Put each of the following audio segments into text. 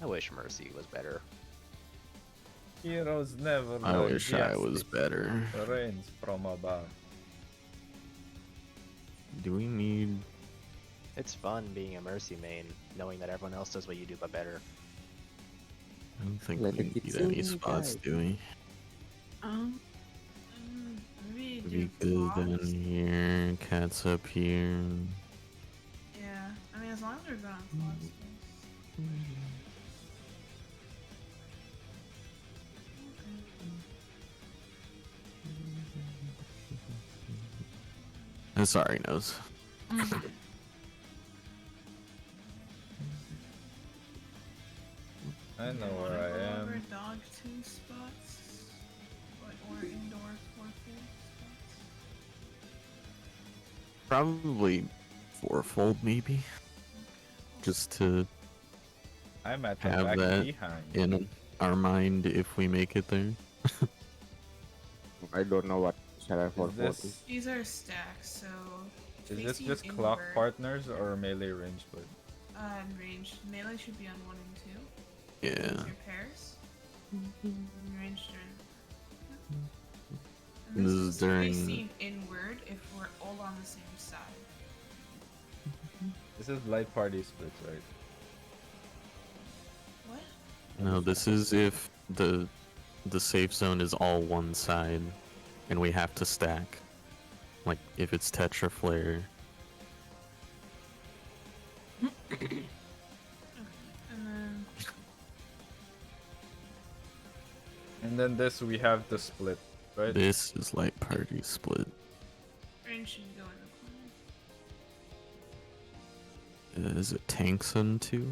I wish Mercy was better. Heroes never I learn wish I was justice. better. Reigns from above. Do we need... It's fun being a Mercy main, knowing that everyone else does what you do but better. I don't think Let we the need kitsune any spots, guide. do we? Maybe do We good down Progs. here, cats up here. Yeah, I mean, as long as we're good on Flog space. Sorry, nose. I know Wanna where go I over am. dog 2 spots? Or indoor 4 spots? Probably fourfold, maybe. Just to I'm at the have back that behind. in our mind if we make it there. I don't know what shall I for Is this These are stacks, so just facing clock inward, partners or melee range split? range. Melee should be on 1 and 2. Yeah. These are pairs. Ranged are... This is during... facing inward if we're all on the same side. This is light party splits, right? What? No, this is if the safe zone is all one side and we have to stack. Like if it's Tetra Flare. Okay. And then... And then this we have to split, right? This is light party split. Range should go in the corner. Is it tanks on two?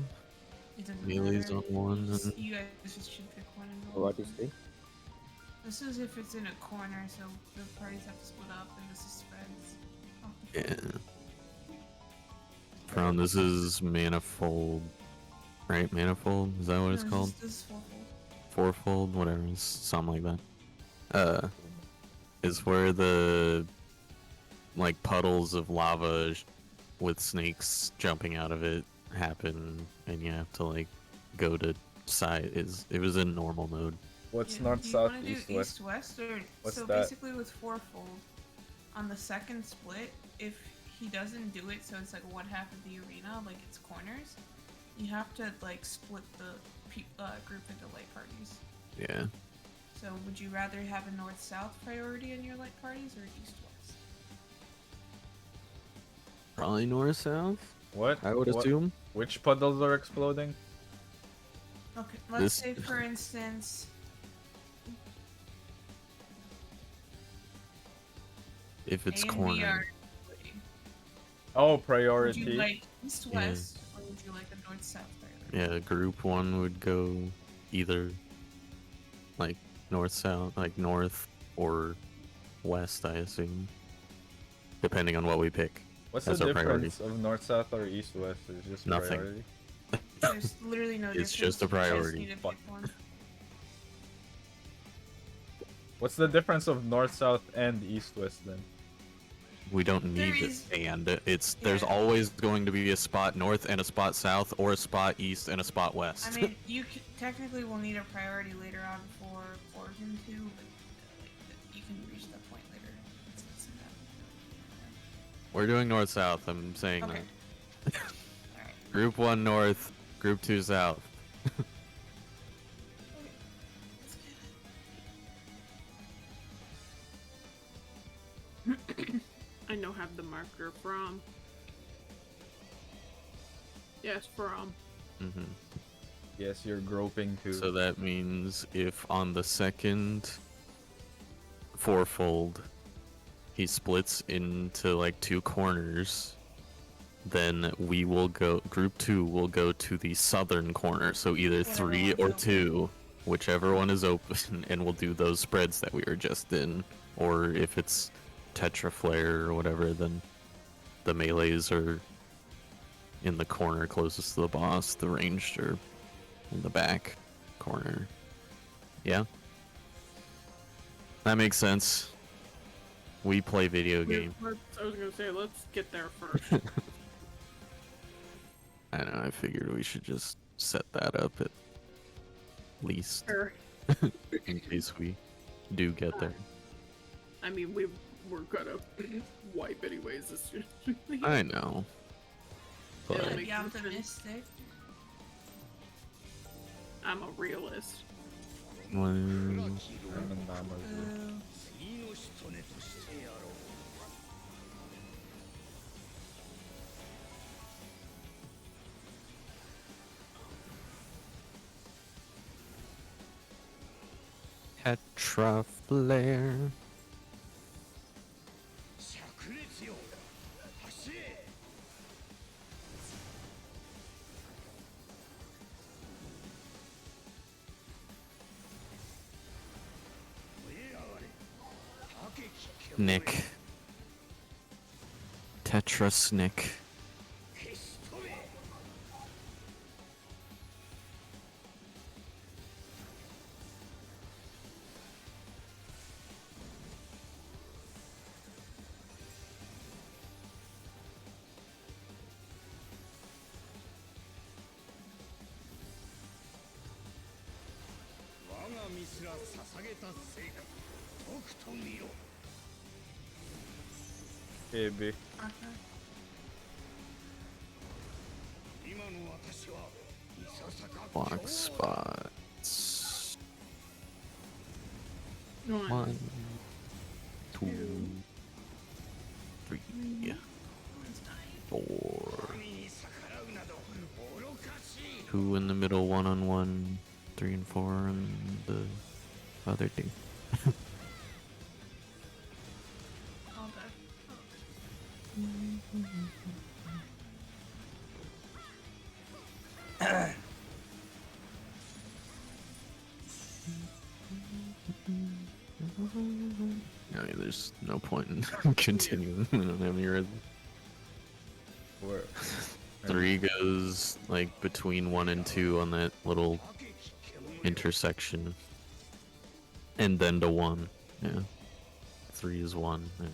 It doesn't Melee's matter. on one. And... You guys just should pick one and go. What is this? This is if it's in a corner, so the parties have to split up, and this is spreads. Oh. Yeah. From this is manifold, right? Manifold? Is that what it's No, called? This is fourfold. Fourfold, whatever, it's something like that. Is where the like puddles of lava with snakes jumping out of it happen, and you have to like go to side. It was in normal mode. What's Yeah, north, do you south, wanna do east, west? East, west, or What's so that? basically with fourfold, on the second split, if he doesn't do it, so it's like one half of the arena, like it's corners, you have to like split the group into light parties. Yeah. So would you rather have a north-south priority in your light parties or east-west? Probably north south. What? I would What- assume. Which puddles are exploding? Okay, let's This- say for instance, If it's A and B corner. are splitting. Oh, Would priority. you like east-west or would you like a north-south priority? Yeah, group one would go either like north south, like north or west, I assume, depending on what we pick. What's as the our priority. difference of north, south, or east, west? It's just Nothing. priority. There's literally no difference. It's just a You priority. need to pick one. What's the difference of north, south, and east, west then? We don't need There it, is- and there's Yeah. always going to be a spot north and a spot south, or a spot east and a spot west. I mean, you technically will need a priority later on for Origin 2, but you can reach that point later. It's in that. We're doing north south. I'm saying Okay. that. Alright. Group one north, group two south. Okay. Let's get it. I know have the marker from. Yes, from. hmm Yes, you're groping too. So that means if on the second fourfold he splits into like two corners, then we will go, group two will go to the southern corner. So either Whatever 3 one's or open. 2, whichever one is open, and we'll do those spreads that we were just in. Or if it's Tetra Flare or whatever, then the melees are in the corner closest to the boss, the ranged are in the back corner. Yeah? That makes sense. We play video game. I was gonna say, let's get there first. I know, I figured we should just set that up at least Sure. in case we do get there. I mean, we're gonna wipe anyways as soon as we leave. I know. It'll But make Be sense. optimistic. I'm a realist. when Boo. Petra Flare. Nick. Tetra Snick. KB. Okay. Block spots. One. 1, 2, 3, One's dying. 4. 2 in the middle, 1-on-1, 3 and 4 on the other two. All dead. I mean, there's no point in continuing. I don't have any red. Where? 3 goes like between 1 and 2 on that little intersection, and then to 1. Yeah, 3 is 1, and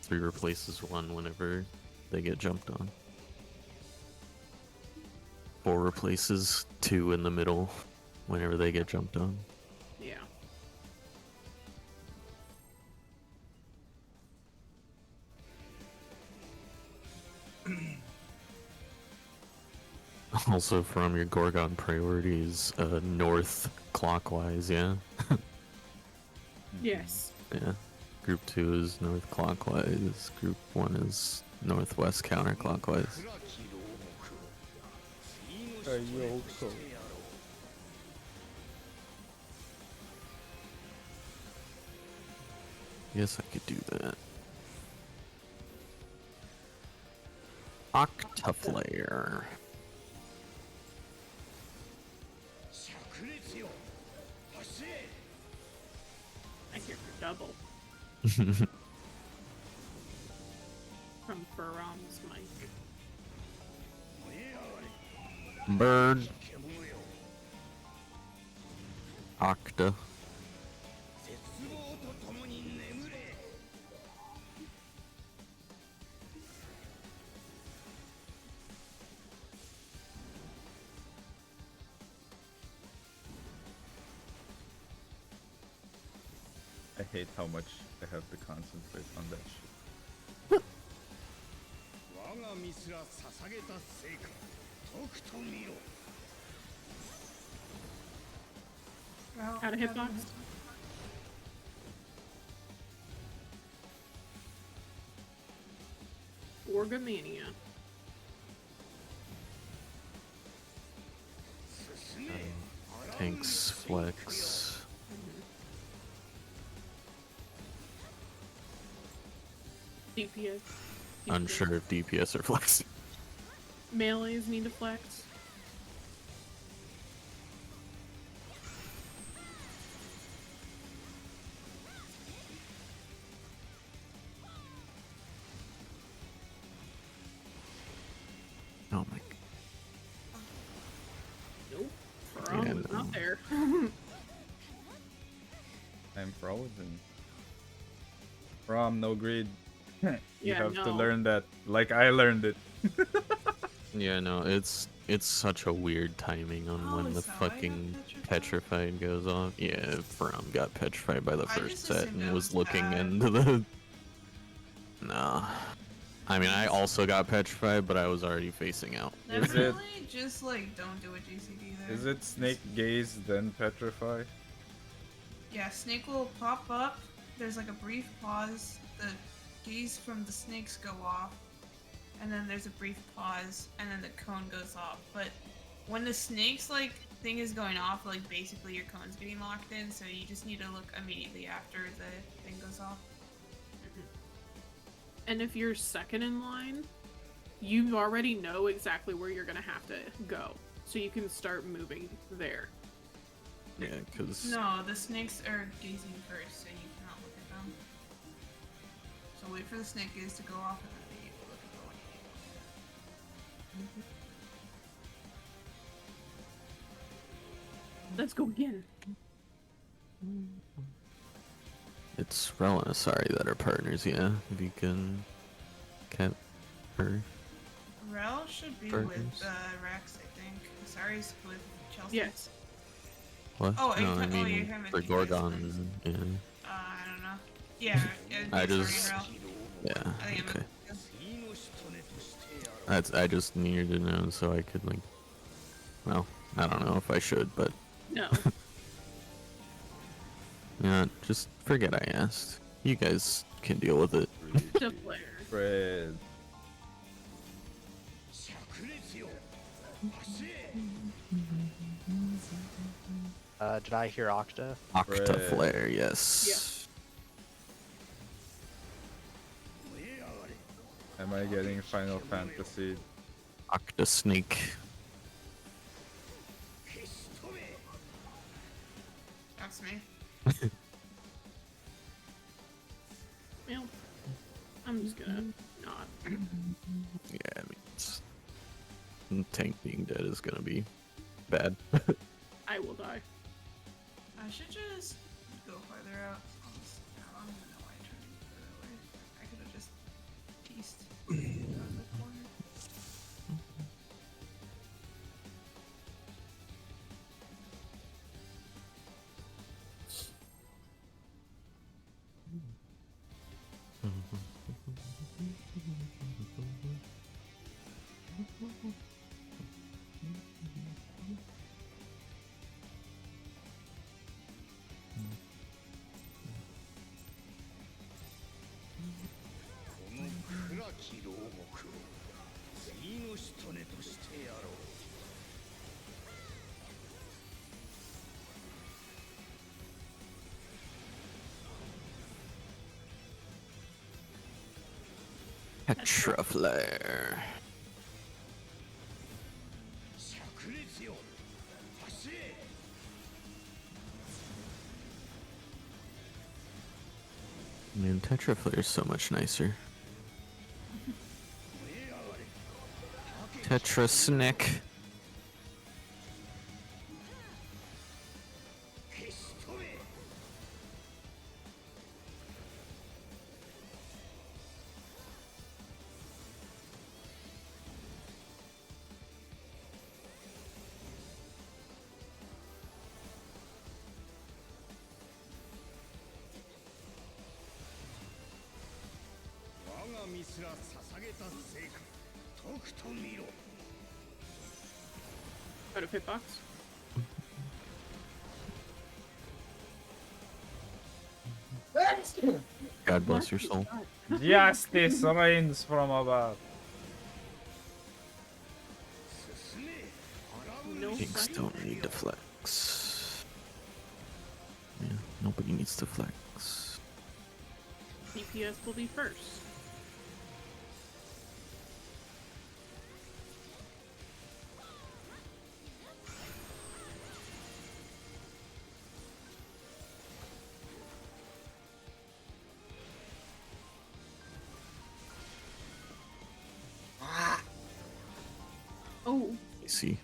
3 replaces 1 whenever they get jumped on. 4 replaces 2 in the middle whenever they get jumped on. Yeah. Also, from your Gorgon priorities, north clockwise, yeah? Yes. Yeah. Group 2 is north clockwise, group 1 is northwest counterclockwise. Yes, I could do that. Octaflare. I hear for double from Faram's mic. Bird. Octa. I hate how much I have to concentrate on that shit. Well, Out of hitbox? Orgamania. Tanks flex. DPS. Unsure if DPS are flexing. Melees need to flex. Oh my. Nope. Faram Yeah, was no. not there. I'm frozen. From no greed. You Yeah, have to no. learn that, like I learned it. Yeah, no, it's such a weird timing on Oh, when is the that why I got fucking petrified? petrified goes off. Yeah, From got petrified by the I first just set assumed and it was was looking bad. into the. Nah. I mean, I Yes. also got petrified, but I was already facing out. Is it- Definitely just like don't do a GCD there. Is it snake gaze then petrify? Yeah, snake will pop up. There's like a brief pause. The gaze from the snakes go off, and then there's a brief pause, and then the cone goes off. But when the snake's like thing is going off, like basically your cone's getting locked in, so you just need to look immediately after the thing goes off. And if you're second in line, you already know exactly where you're gonna have to go, so you can start moving there. Yeah, because No, the snakes are gazing first, so you cannot look at them. So wait for the snake gaze to go off, and then you look at the one you need to look at. Let's go again. it's Rel and Asari that are partners. Yeah, if you can, cat her. Rel should be Partners. with Rex, I think. Asari's with Chelsea. Yes. What? Oh, are you no, I ta- oh, mean you're talking about for you guys Gorgon. Yeah. I don't know. Yeah, it'd be I Asari and just- Rel. Yeah. I think Okay. I'm I just needed to know so I could like. Well, I don't know if I should, but No. yeah, just forget I asked. You guys can deal with it. The player. Fred. Did I hear Octa? Octa Right. Flare, yes. Am I getting Final Fantasy? Octa Snake. That's me. Well, I'm just gonna not. Yeah, I mean, Tank being dead is gonna be bad. I will die. I should just go farther out. I don't even know why I tried to go that way. I could have just teased out of the corner. Petra Flare. Man, Tetra Flare is so much nicer. Tetra Snick. Out of hitbox. God bless your soul. Justice reigns from above. No Kings fight. don't need to flex. Yeah, nobody needs to flex. DPS will be first. Oh, You see.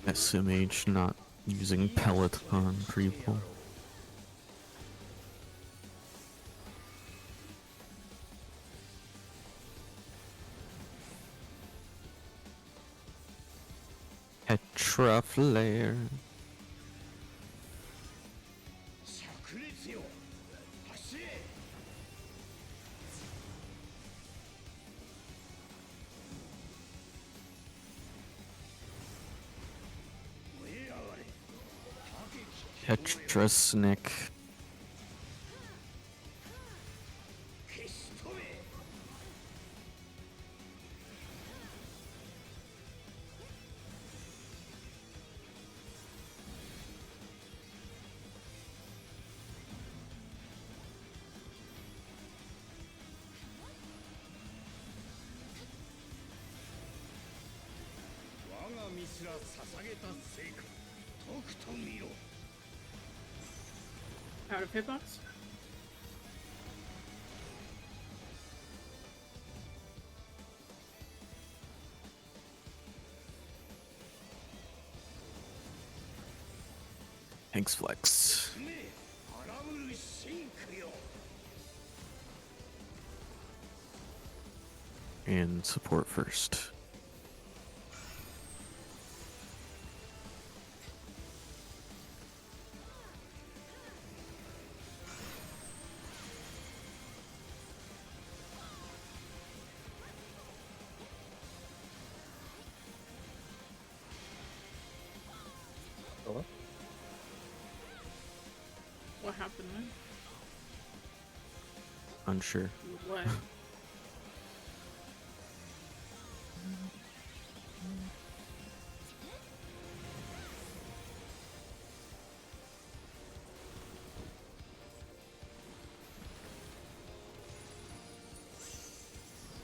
SMH not using Peloton pre-pull. Petra Flare. Petra Snick. Out of hitbox? Thanks, Flex. And support first. What happened there? Unsure. What?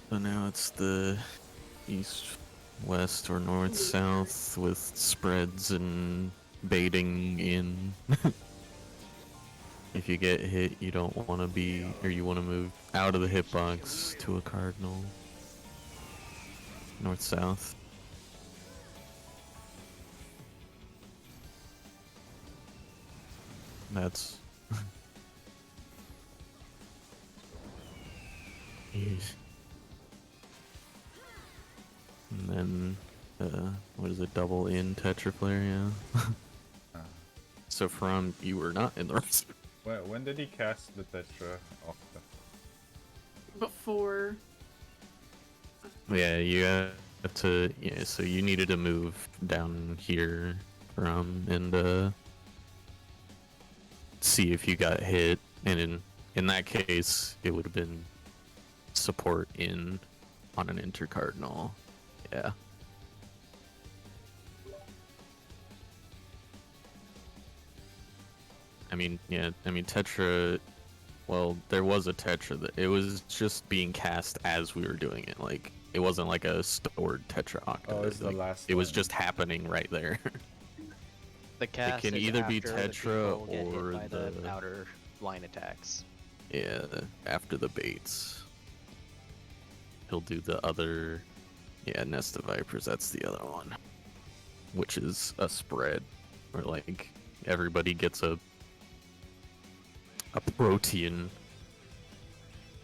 So now it's the east, west, or north, south with spreads and baiting in. If you get hit, you don't want to be, or you want to move out of the hitbox to a cardinal. North, south. That's. Jeez. And then, what is it? Double in Tetraflare, yeah. So from you were not in the rest. When did he cast the Tetra Octa? Before. Yeah, you have to. Yeah, so you needed to move down here from and see if you got hit, and in that case, it would have been support in on an intercardinal. Yeah. I mean, yeah, I mean, Tetra, well, there was a Tetra that it was just being cast as we were doing it. Like, it wasn't like a stored Tetra Octa. Oh, it's the Like, last it was one. just happening right there. The cast can is either be after the Tetra people get hit or by the the- outer line attacks. Yeah, after the baits. He'll do the other, yeah, Nest of Vipers, that's the other one. Which is a spread, where, like, everybody gets a protein.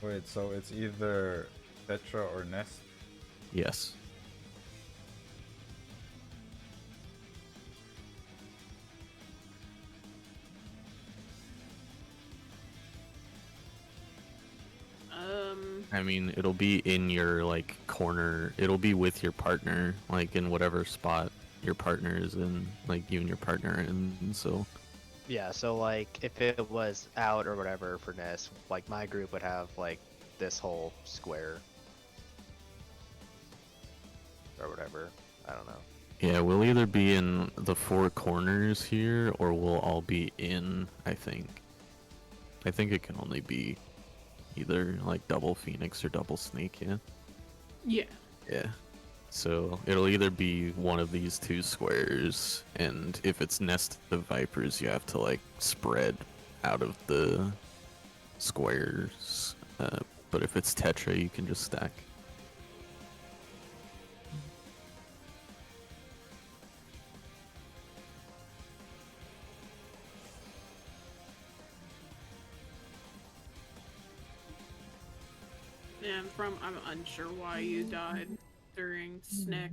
Wait, so it's either Tetra or Nest? Yes. I mean, it'll be in your, like, corner. It'll be with your partner, like, in whatever spot your partner is in, like, you and your partner are in, so... Yeah, so like if it was out or whatever for Ness, like my group would have like this whole square or whatever. I don't know. Yeah, we'll either be in the four corners here, or we'll all be in, I think. I think it can only be either, like, double Phoenix or double Snake, yeah? Yeah. Yeah. So, it'll either be one of these two squares, and if it's Nest of Vipers, you have to, like, spread out of the squares. But if it's Tetra, you can just stack. And I'm unsure why you died during Snick.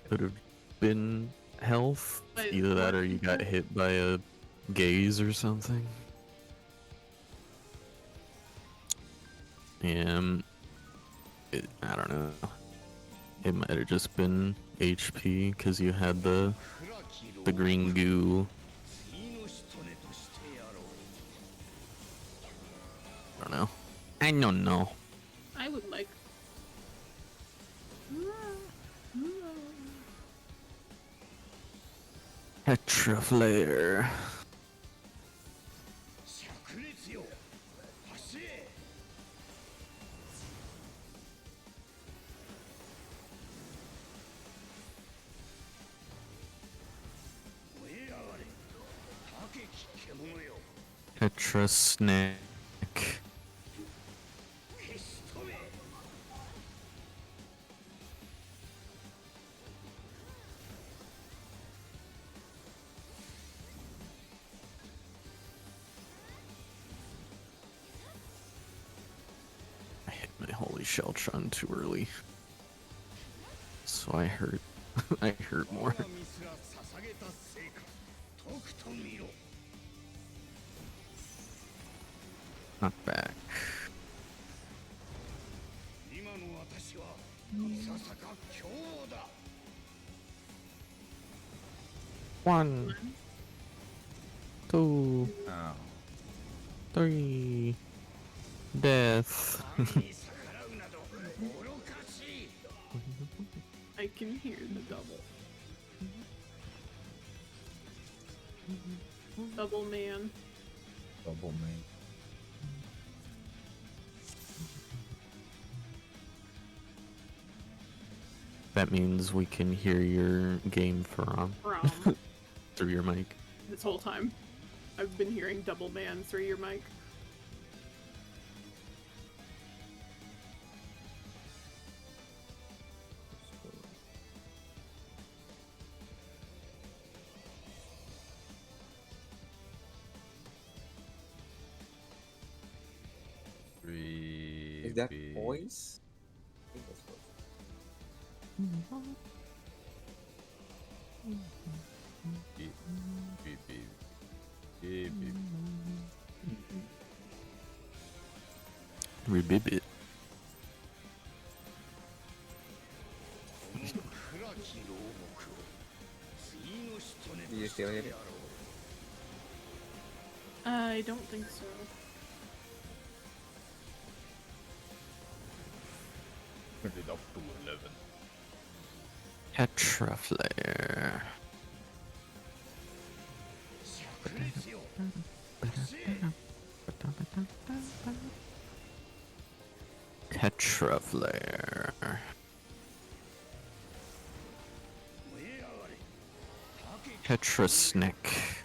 Could have been health. But Either that what- or you got hit by a gaze or something. And I don't know. It might have just been HP because you had the green goo. I don't know. I don't know. I would like. Petra flare. Petra snack. I hit my holy Sheltron too early. So I hurt. I hurt more. Not back. One, two, Ow. 3. Death. I can hear the double. Double man. Double man. That means we can hear your game from From through your mic. this whole time. I've been hearing double man through your mic. Is that voice? I think that's voice. Beep, beep, beep. Beep, beep. Rebib it. Do you still hear it? I don't think so. Turned it up to 11. Petra flare. Petra flare. Petra snack.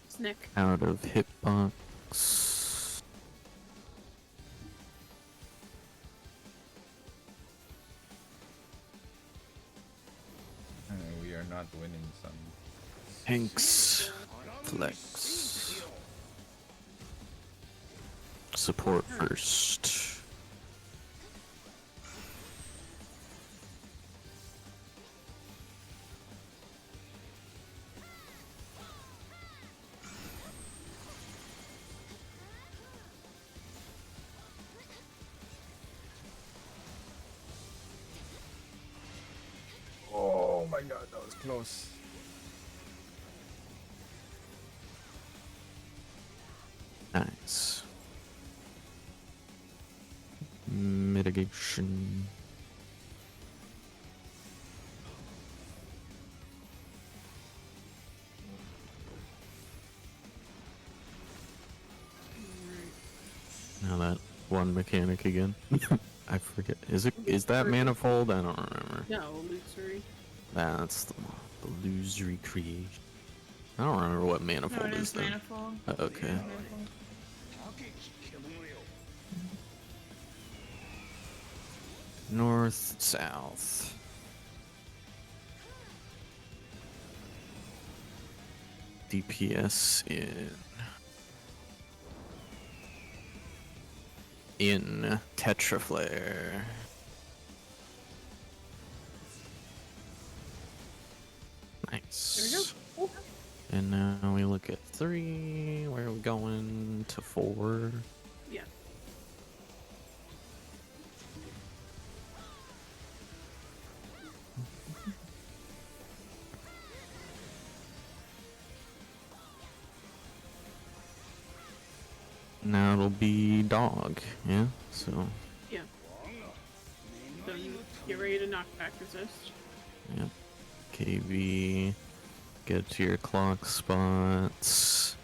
Snick. Out of hitbox. We are not winning some. Hanks. Flex. Support first. Oh my god, that was close. Nice. Mitigation. Now that one mechanic again? I forget. Is that manifold? I don't remember. No, illusory. That's the illusory creation. I don't remember what No, manifold it is is then. manifold. Okay. It is manifold. North, south. DPS in Tetraflare. Nice. There we go. And now we look at 3. Where are we going to 4? Yeah. Now it'll be dog. Yeah. So. Yeah. Then get ready to knock back resist. Yep. KV. Get to your clock spots.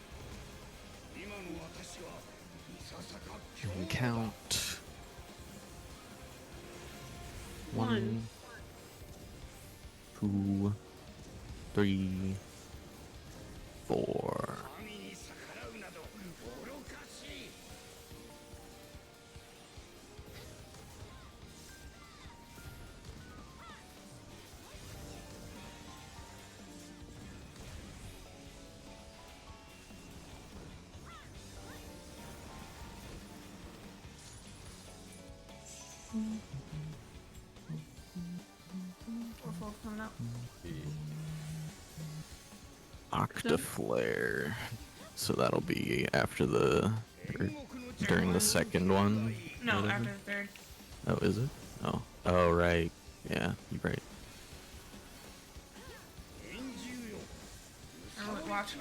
And count. 1, 2, 3, 4. Fourfold coming up. Octaflare. So that'll be after the. Or during the second one? No, whatever? after the third. Oh, is it? Oh. Oh, right. Yeah, you're right. Oh, watch.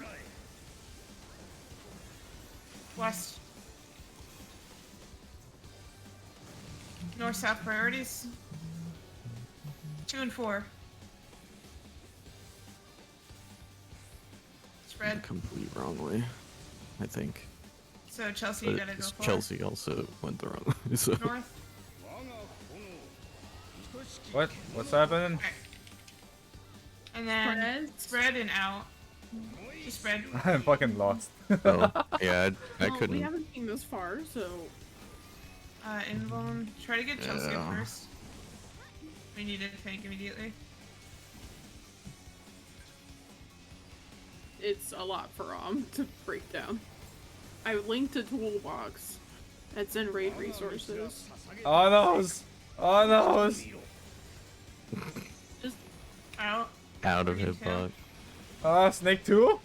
West. North-south priorities. 2 and 4. Spread. Complete wrong way, I think. So Chelsea, you But gotta go for Chelsea also went the wrong way. So. north. What? What's happening? Okay. And then spread and out. Just spread. I'm fucking lost. Oh, yeah, I Well, couldn't. we haven't seen this far, so Invuln. Try to get Chelsea Yeah. up first. We need a tank immediately. it's a lot for to break down. I linked a toolbox that's in raid resources. Oh noes! Oh noes! Just Out. Out of Bring it hitbox. Snake 2?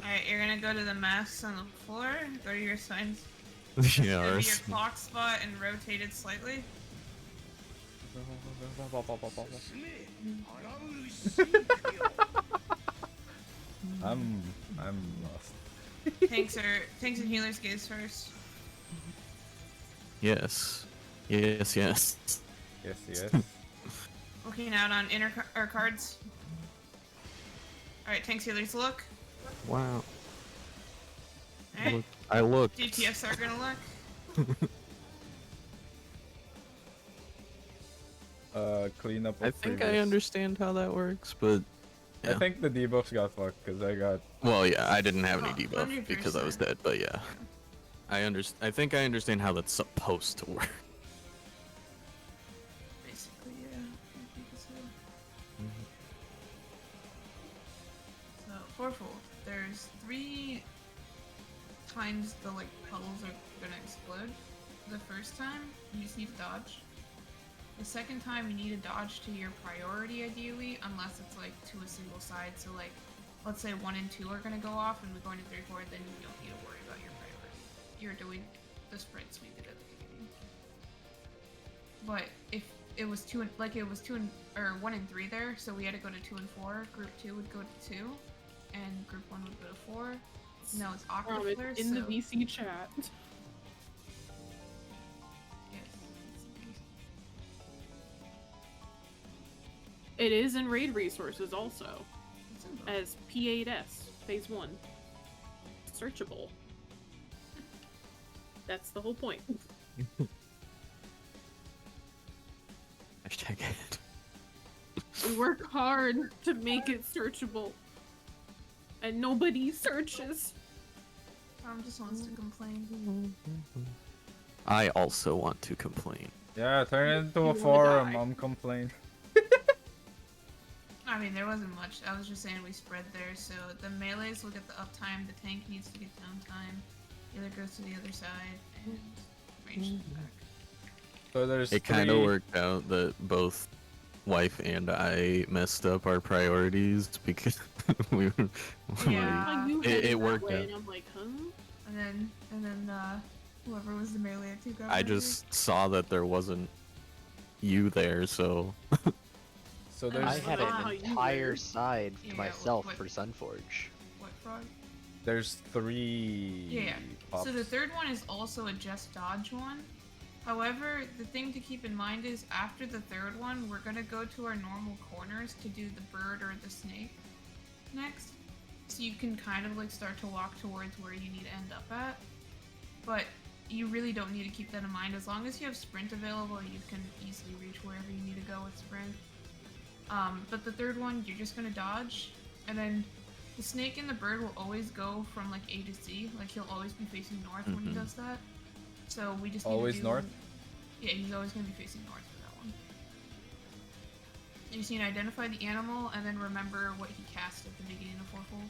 Alright, you're gonna go to the masks on the floor. Go to your signs. Yeah, Go to your ours. clock spot and rotate it slightly. I'm lost. Tanks and healers gaze first. Yes. Yes, yes. Yes, yes. Looking out on inner cards. Alright, tanks healers look. Wow. Alright, I looked. DPS are gonna look. Clean up. I think I understand how that works, but I yeah. think the debuffs got fucked because I got. Well, yeah, I didn't have any Oh, debuff because I was 100%. dead, but yeah. I think I understand how that's supposed to work. Basically, yeah. I think so. So, fourfold. There's 3 times the puddles are gonna explode. The first time, you just need to dodge. The second time, you need to dodge to your priority ideally, unless it's to a single side. So let's say 1 and 2 are gonna go off, and we're going to 3, 4. Then you don't need to worry about your priority. You're doing the spreads we did at the beginning. But if it was 2 and it was 2 and or 1 and 3 there, so we had to go to 2 and 4. Group 2 would go to 2, and group 1 would go to 4. No, it's Octaflare. it's in the VC chat. Yes. It is in raid resources also, It's in both. as P8S, phase 1. Searchable. That's the whole point. Hashtag it. We work hard to make it searchable, and nobody searches. Tom just wants to complain. I also want to complain. Yeah, turn it into You a wanna forum. die. I'm complaining. I mean, there wasn't much. I was just saying we spread there, so the melees will get the uptime, the tank needs to get downtime, the other goes to the other side, and range them back. So there's It kind of three- worked out that both wife and I messed up our priorities because we were. Yeah. Like, you It- headed it that worked way, out. and I'm like, huh? And then whoever was the melee at 2 got I murdered. just saw that there wasn't you there, so So I there's had Wow, an you entire were- side Yeah, to myself what- for Sunforge. What frog? there's 3 Yeah. pops. So the third one is also a just dodge one. However, the thing to keep in mind is after the third one, we're gonna go to our normal corners to do the bird or the snake next. So you can kind of like start to walk towards where you need to end up at. But you really don't need to keep that in mind. As long as you have sprint available, you can easily reach wherever you need to go with sprint. But the third one, you're just gonna dodge, and then the snake and the bird will always go from like A to C. Like he'll always be facing north when he Mhm. does that. So we just need Always to do... north? Yeah, he's always gonna be facing north for that one. You just need to identify the animal and then remember what he cast at the beginning of Fourfold.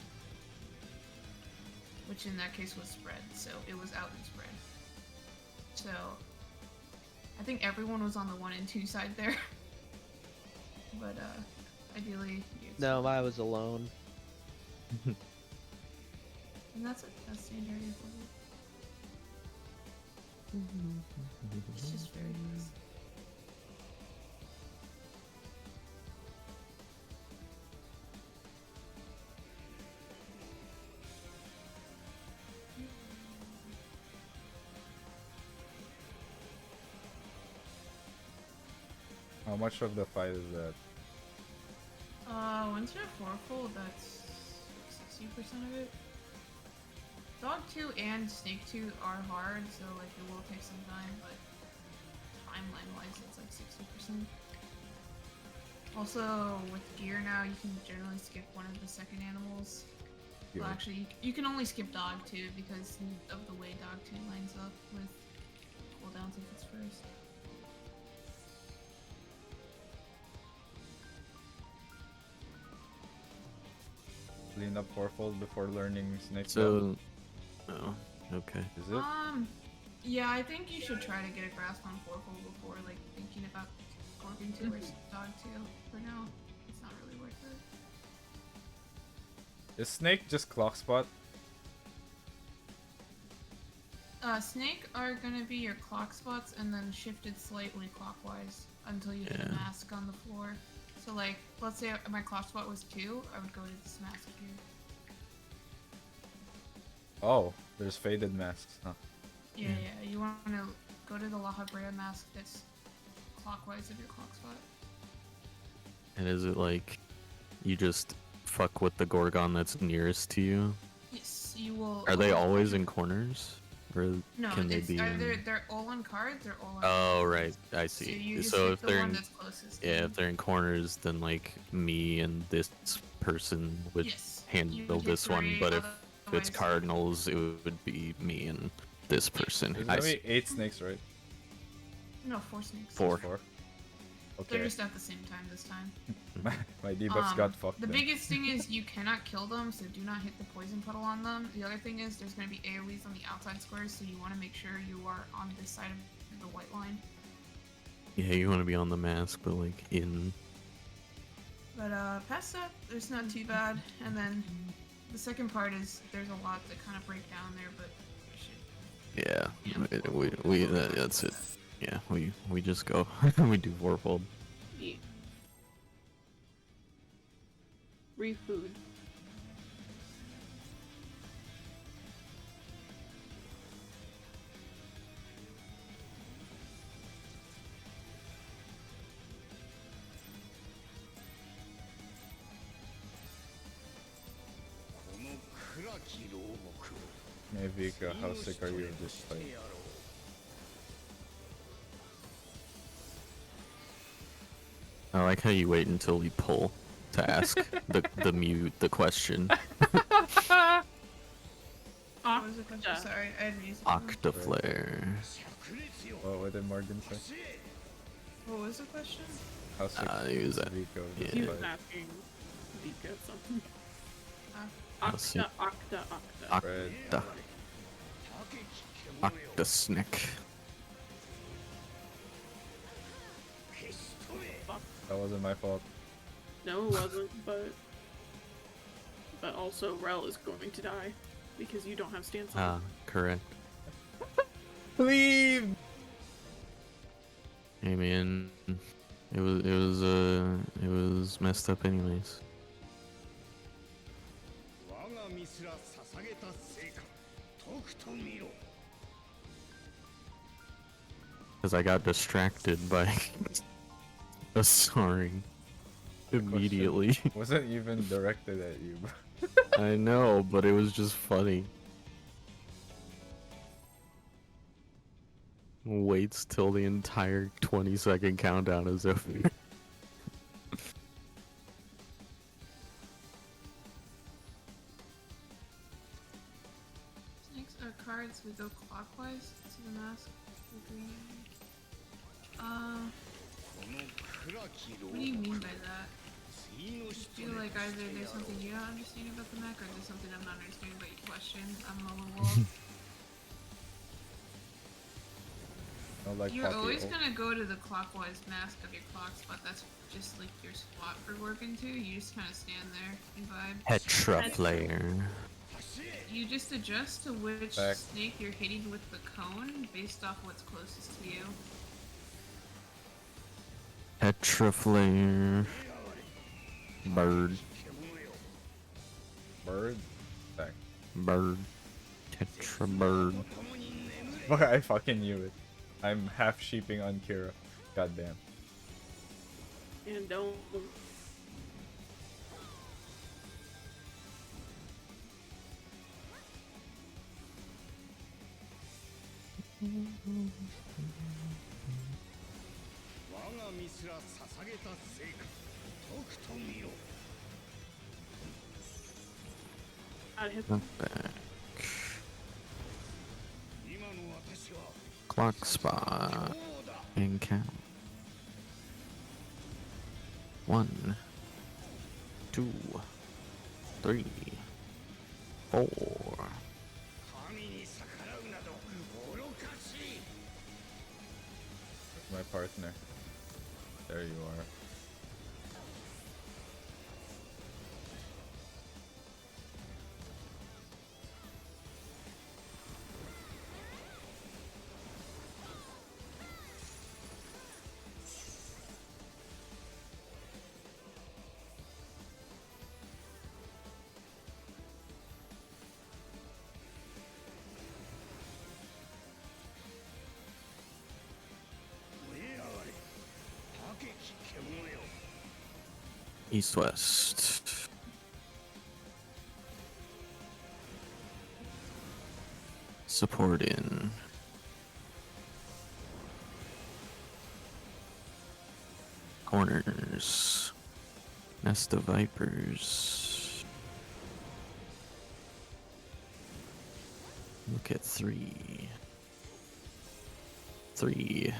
Which in that case was spread, so it was out and spread. So I think everyone was on the 1 and 2 side there. But ideally you'd No, I was alone. and that's it. That's the entirety of Fourfold. It's just very nice. How much of the fight is that? Once you're fourfold, that's 60% of it. Dog 2 and Snake 2 are hard, so like it will take some time, but timeline wise, it's like 60%. Also, with gear now, you can generally skip one of the second animals. Well, Gear. actually, you can only skip Dog 2 because of the way Dog 2 lines up with cooldowns if it's first. Clean up fourfold before learning snake. so. Oh, okay. Is it? Yeah, I think you should try to get a grasp on fourfold before like thinking about Scorpion 2 or Dog 2. For now, it's not really worth it. Is snake just clock spot? Snake are gonna be your clock spots and then shifted slightly clockwise until you hit a Yeah. mask on the floor. So like, let's say my clock spot was 2, I would go to this mask here. Oh, there's faded masks, huh? Yeah, yeah, you want to go to the La Habrea mask that's clockwise of your clock spot. And is it like you just fuck with the Gorgon that's nearest to you? Yes, you will. Are they always in corners? Or No, can they it's be either in... they're all on cards or all on. Oh, right. I So see. you just So hit if the they're one in... that's closest. to Yeah, you. if they're in corners, then like me and this person would Yes, you handle would hit this one, 3, but if it's otherwise- Cardinals, it would be me and this person. There's I gonna see. be 8 snakes, right? No, 4 snakes. 4. 4. They're Okay. just at the same time this time. My debuffs got fucked. The then. biggest thing is you cannot kill them, so do not hit the poison puddle on them. The other thing is there's going to be AoEs on the outside squares, so you want to make sure you are on this side of the white line. Yeah, you want to be on the mask, but like in... But past that, it's not too bad. And then the second part is there's a lot to kind of break down there, but shit. Yeah, that's it. Yeah, we just go. We do fourfold. Yeah. Refood. Hey Vika, how sick are you of this fight? I like how you wait until we pull to ask the question. What was the question? Sorry, I had music. Octaflare. What did Morgan say? What was the question? How sick He was is at- Rico? yeah. He was asking Vika something. Awesome. Octa. Fred. Octasnick. That wasn't my fault. No, it wasn't, but also Rel is going to die because you don't have stance on. Correct. Leave. Hey man, it was messed up anyways. Because I got distracted by a soaring immediately. Wasn't even directed at you. I know, but it was just funny. Waits till the entire 20-second countdown is over. Snakes are cards. We go clockwise to the mask. Green. What do you mean by that? I feel like either there's something you don't understand about the mech, or there's something I'm not understanding about your question. I'm a little lost. Like You're Poppy always ult. gonna go to the clockwise mask of your clock spot. That's just like your spot for working to. You just kind of stand there and vibe. Petra Flare. You just adjust to which Back. snake you're hitting with the cone based off what's closest to you. Petra Flare. Bird. Bird. Back. Bird. Tetra bird. Fuck, I fucking knew it. I'm half sheeping on Kira. Goddamn. And don't. I'd hit Not back. Clock spot. And count. 1, 2, 3, 4. My partner. There you are. East west. Support in. Corners. Nest of vipers. Look at 3. 3.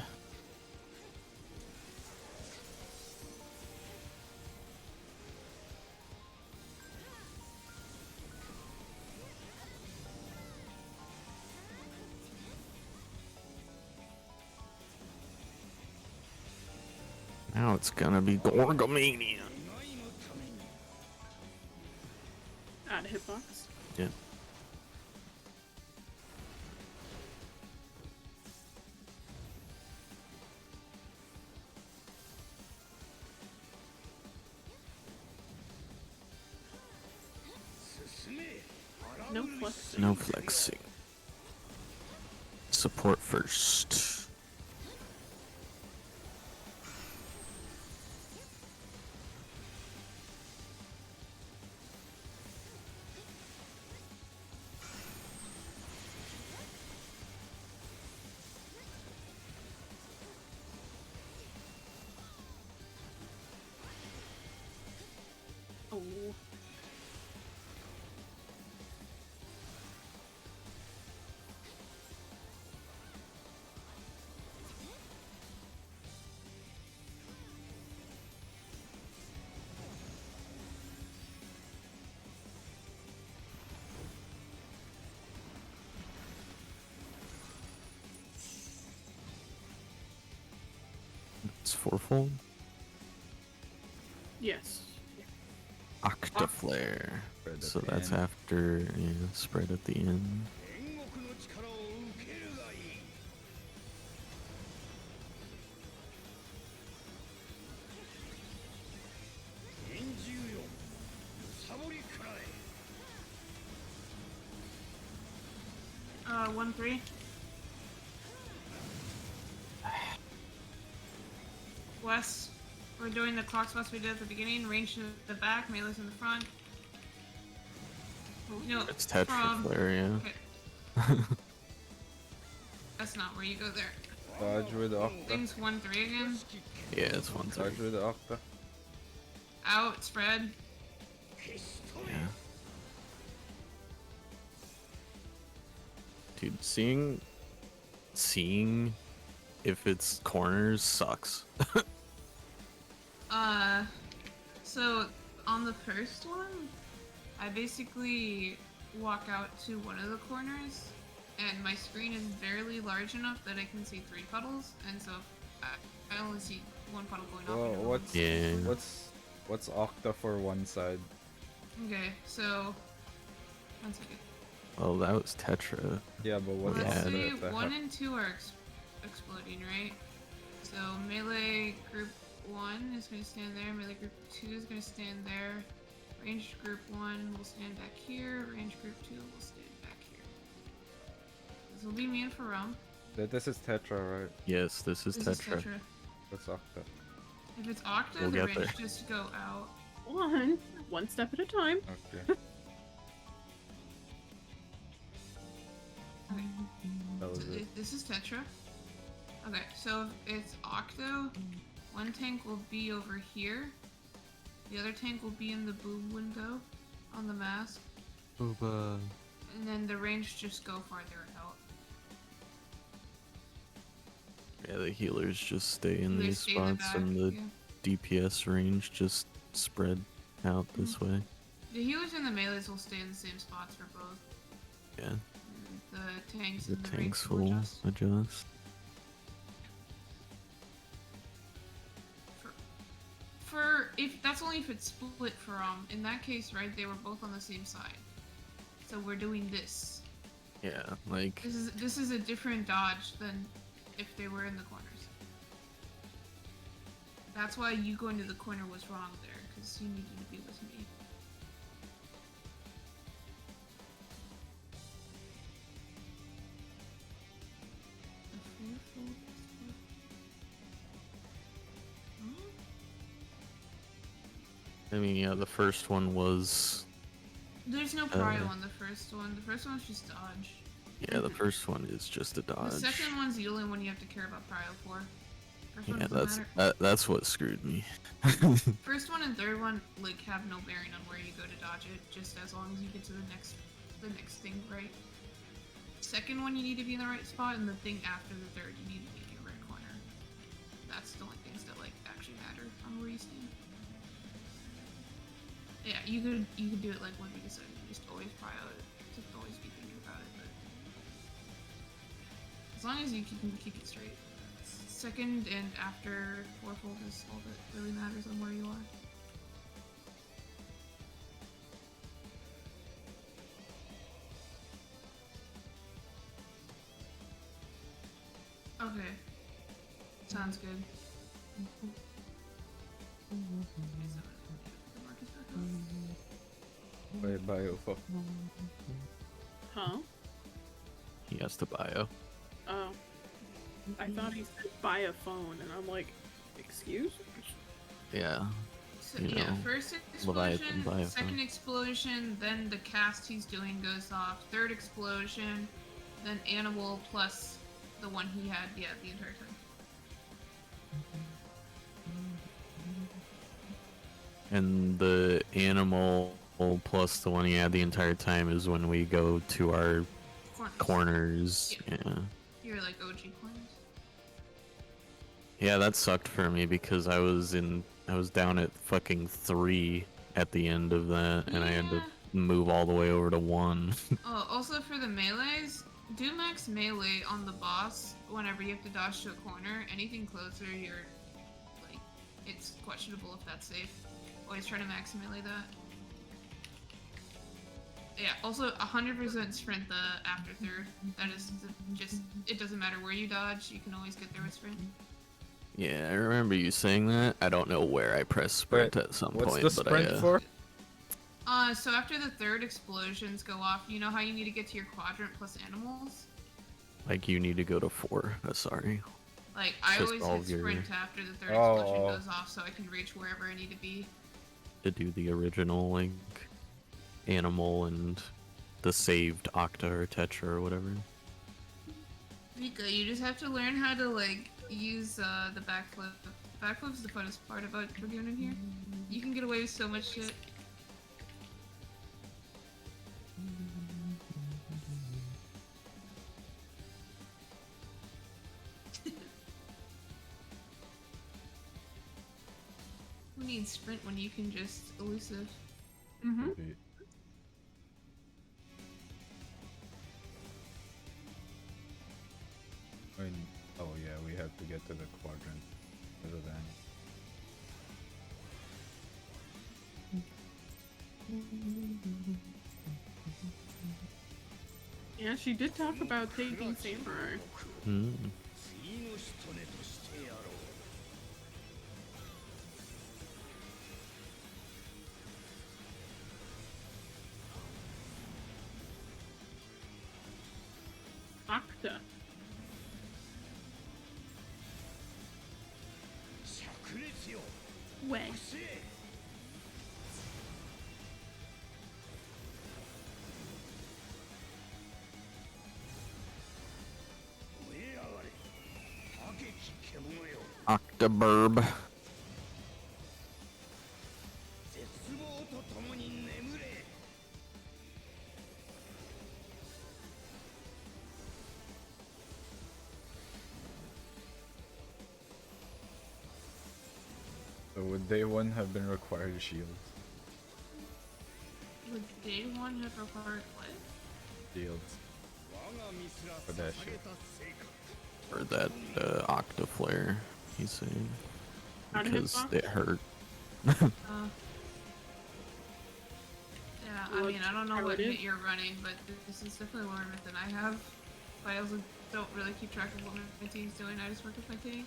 Now it's gonna be Gorgomania. Add hitbox. Yeah. No flexing. No flexing. Support first. It's fourfold. Yes. Octaflare. Spread at So the that's end. after spread at the end. Uh, 1-3. West. We're doing the clock spots we did at the beginning. Range in the back, melee's in the front. Oh, no, It's Tetraflare, yeah. Okay. That's not where you go there. Dodge with the Octa. Things 1-3 again. Yeah, it's 1 3. Dodge with the Octa. Out, spread. Yeah. Dude, seeing if it's corners sucks. So on the first one, I basically walk out to one of the corners, and my screen is barely large enough that I can see 3 puddles, and so I only see 1 puddle going off. Well, into what's Yeah. what's Octa for one side? Okay, so 1 second. Oh, that was Tetra. Yeah, but what's Let's Yeah, say Octa? 1 and 2 are exploding, right? So melee group 1 is going to stand there, melee group 2 is going to stand there, range group 1 will stand back here, range group 2 will stand back here. This will be me and Farum. This is Tetra, right? Yes, this is This Tetra. is Tetra. What's Octa? If it's Octa, We'll the get range there. just go out. One step at a time. Okay. Okay, That was so it. this is Tetra. Okay, so if it's Octo, 1 tank will be over here. The other tank will be in the boom window on the mask. Booba. And then the range just go farther out. Yeah, the healers just stay in They these stay in the spots, back, and the yeah. DPS range just spread out this way. The healers and the melees will stay in the same spots for both. Yeah, And the tanks the and the tanks ranks will will adjust. adjust. For if that's only if it's split for in that case, right? They were both on the same side. So we're doing this. Yeah, like This is a different dodge than if they were in the corners. That's why you going to the corner was wrong there, because you needed to be with me. I mean, yeah, the first one was There's no prio on the first one. The first one's just dodge. the first one is just a dodge. The second one's the only one you have to care about prio for. First one Yeah, doesn't matter. that's what screwed me. First one and third one like have no bearing on where you go to dodge it, just as long as you get to the next thing right. Second one you need to be in the right spot, and the thing after the third you need to be in your right corner. That's the only things that like actually matter on where you stand. Yeah, you could do it like what we decided. Just always just always be thinking about it. But as long as you can keep it straight. Second and after fourfold is all that really matters on where you are. Okay. Sounds good. By Biofo. Huh? He has to bio. Oh. I thought he said buy a phone, and I'm like, excuse? Yeah. So, You yeah, know, first Leviathan, explosion, Leviathan. second explosion, then the cast he's doing goes off, third explosion, then animal plus the one he had, the entire time. And the animal plus the one he had the entire time is when we go to our corners. Yeah. You're like OG corners. Yeah, that sucked for me because I was down at fucking 3 at the end of that, and I had to move all the way over to 1. Oh, also for the melees, do max melee on the boss whenever you have to dodge to a corner. Anything closer, you're it's questionable if that's safe. Always try to max melee that. Yeah, also 100% sprint the after third. That is just, it doesn't matter where you dodge, you can always get there with sprint. Yeah, I remember you saying that. I don't know where I pressed sprint at some What's point, the sprint but for? So after the third explosions go off, you know how you need to get to your quadrant plus animals? like you need to go to 4. Sorry. Like, I Just always all hit of your- sprint after the third Oh. explosion goes off so I can reach wherever I need to be. To do the original like animal and the saved octa or tetra or whatever. Mika, you just have to learn how to, like, use the backflip. Backflip's the funnest part about doing in here. You can get away with so much shit. Who needs sprint when you can just elusive? Mm-hmm. I mean, oh yeah, we have to get to the quadrant for the van. Yeah, she did talk about taking Samurai. Hmm. Octa. Way. Octoburb. So would day 1 have been required shields? Would day 1 have required what? Shields. For that shit. Or that octa flare, he's saying. How to Because hitbox? it hurt. Yeah, I Well, mean, I don't know how what it is. hit you're running, but this is definitely lower myth than I have. But I also don't really keep track of what my team's doing, I just work with my tank.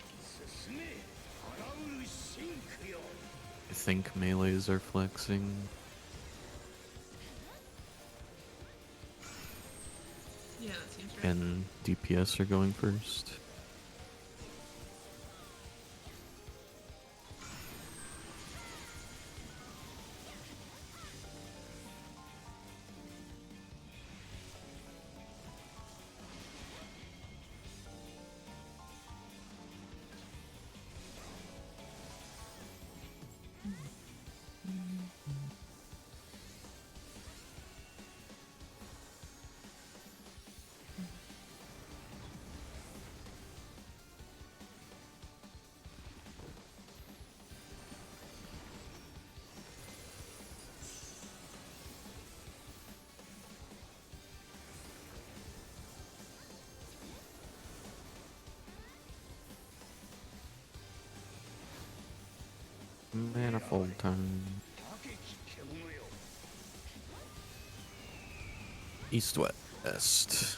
I think melees are flexing. Yeah, that seems right. And DPS are going first. Manifold time. East west.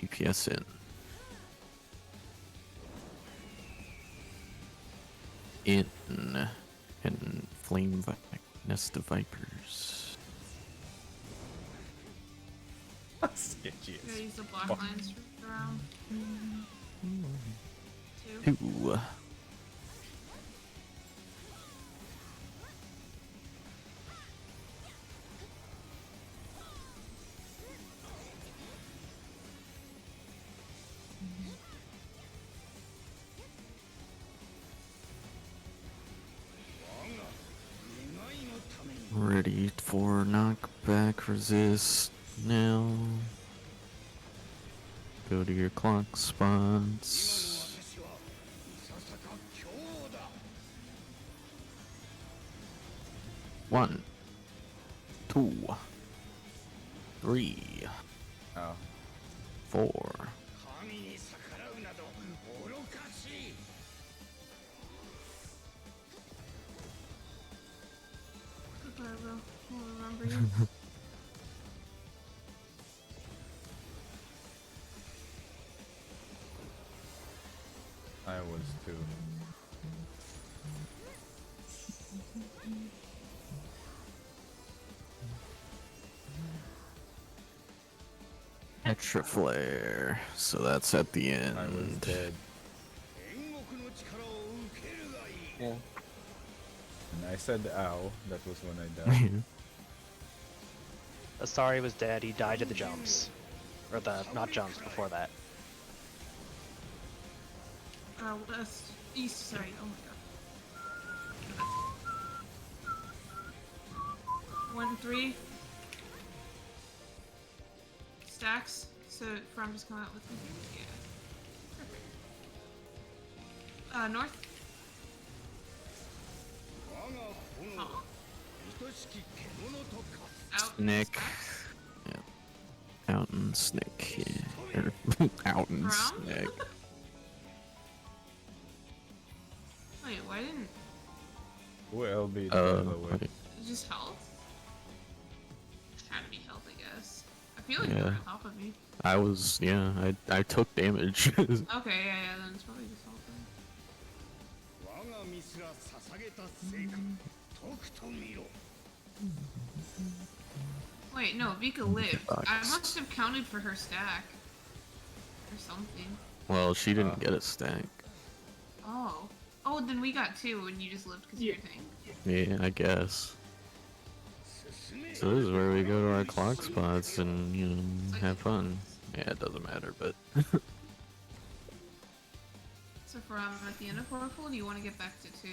EPS in. And flame nest of vipers. Sketchy You as gotta use the block fuck. lines around. 2. 2. Ready for knockback resist now. Go to your clock spots. 1, 2, 3, Oh. 4, I was too. Extra flare. So that's at the end. I was dead. Yeah. And I said ow. That was when I died. Asari was dead, he died to the jumps. Or the, not jumps, before that. West, east, sorry, oh my god. 1-3. Stacks, so from just come out with me. Yeah. Perfect. North. Oh. Out. Nick. Stacks. Yeah. Out and Snick. Yeah. Or out and From? Snick. Wait, why didn't... Who LB'd, by the way? Wait. Just health? Had to be health, I guess. I feel like you Yeah. were on top of me. I was, yeah, I took damage. Okay, yeah, then it's probably just health then. Wait, no, Vika lived. I must have counted for her stack. Or something. Well, she didn't get a stack. Oh. Oh, then we got 2 and you just lived because you're a tank. Yeah, I guess. So this is where we go to our clock spots and, you know, have fun. Yeah, it doesn't matter, but... So from at the end of Oracle, do you want to get back to 2?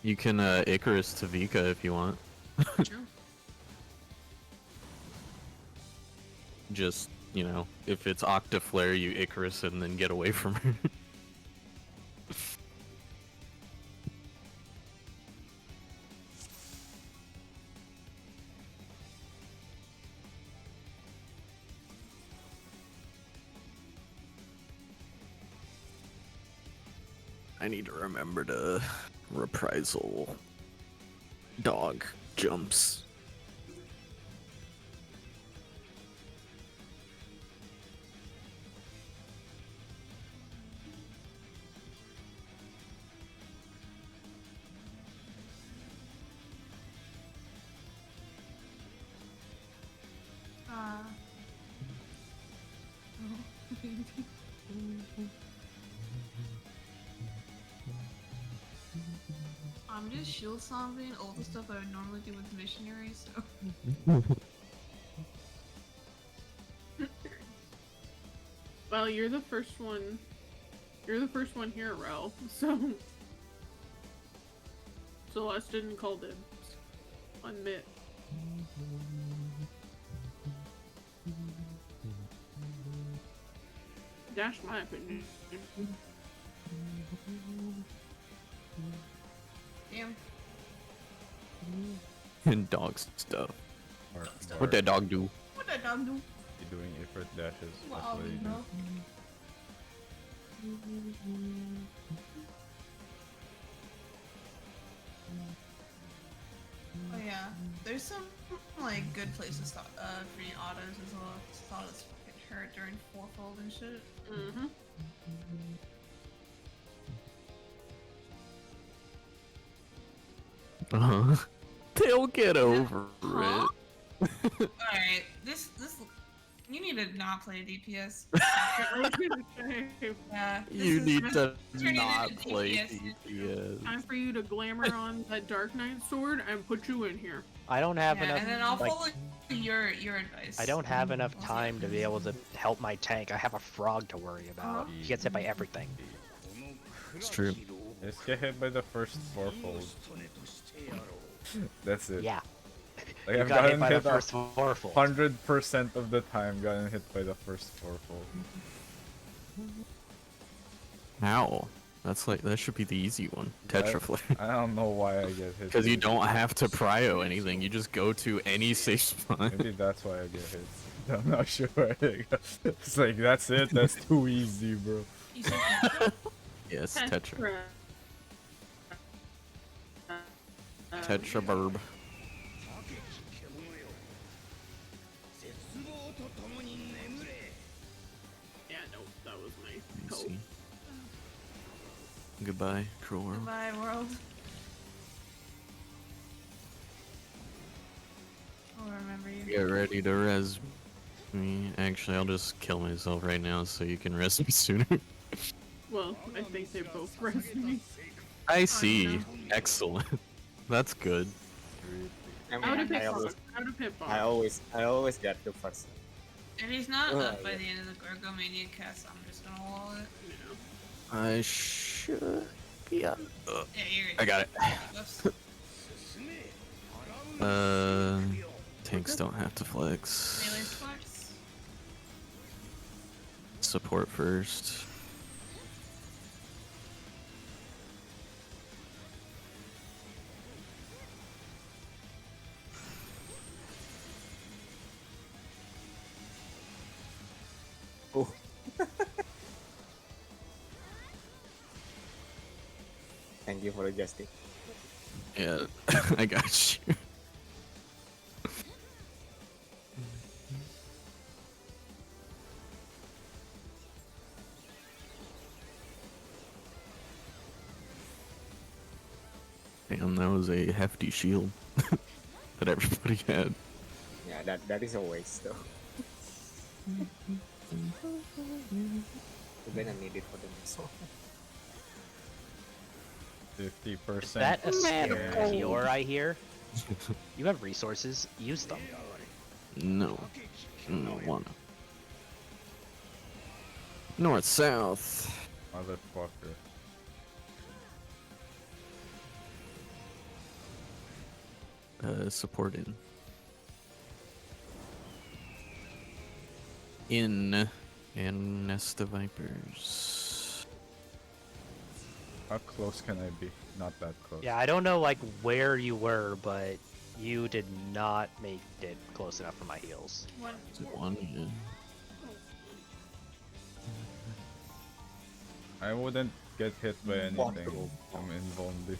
You can, Icarus to Vika if you want. True. Just, you know, if it's Octaflare, you Icarus and then get away from her. I need to remember to reprisal dog jumps. I'm just shield stomping all the stuff I would normally do with missionaries, so. Well, you're the first one. You're the first one here, Rel. So Celeste didn't call dibs on Mitt. Dash my opinion. Damn. And dog stuff. Or, What that dog do? What did I do? You doing Ifrit dashes. That's Wow, what you do. bro. Oh yeah, there's some like good places for the autos as well. Just thought it's fucking hurt during fourfold and shit. Mm-hmm. They'll get over Huh? it. Alright, this you need to not play DPS. Yeah, this You is- need to turning not into play DPS. DPS. Time for you to glamour on that Dark Knight sword and put you in here. I don't have Yeah, enough. and then I'll like, follow your advice. I don't have enough We'll see. time to be able to help my tank. I have a frog to worry about. He gets hit by everything. It's true. Just get hit by the first fourfold. That's it. Yeah. Like You I've got hit gotten by the hit first fourfold. 100% of the time gotten hit by the first fourfold. How? That's like, that should be the easy one. Tetraflare. I don't know why I get hit. Because you don't have to prio anything. You just go to any safe spot. Maybe that's why I get hit. I'm not sure. It's like, that's it. That's too easy, bro. You said Yes, Tetra. Tetra burb. Let's hope. see. Goodbye, cruel world. Goodbye, world. I'll remember you. Get ready to res me. Actually, I'll just kill myself right now so you can res me sooner. Well, I think they both res me. I see. no. Excellent. That's good. I Out of mean, hit bar. Out of hit bar. I always get the first. If he's not Oh, up by yeah. the end of the Gorgomania cast, I'm just gonna wall it. You know. I should be up. Yeah, you're I got it. Buffs. Tanks don't have to Melee flex. flex. Support first. Oh. Thank you for adjusting. Yeah, I got you. Damn, that was a hefty shield that everybody had. Yeah, that is a waste though. We're gonna need it for the next one. 50%. Is that a scare Yeah. Kior I hear? You have resources, use them. No. No wanna. North, south. Motherfucker. Support in. And Nest of Vipers. How close can I be? Not that close. Yeah, I don't know like where you were, but you did not make it close enough for my heals. One. Is it one? Yeah. I wouldn't get hit by What? anything. I'm invulnerable.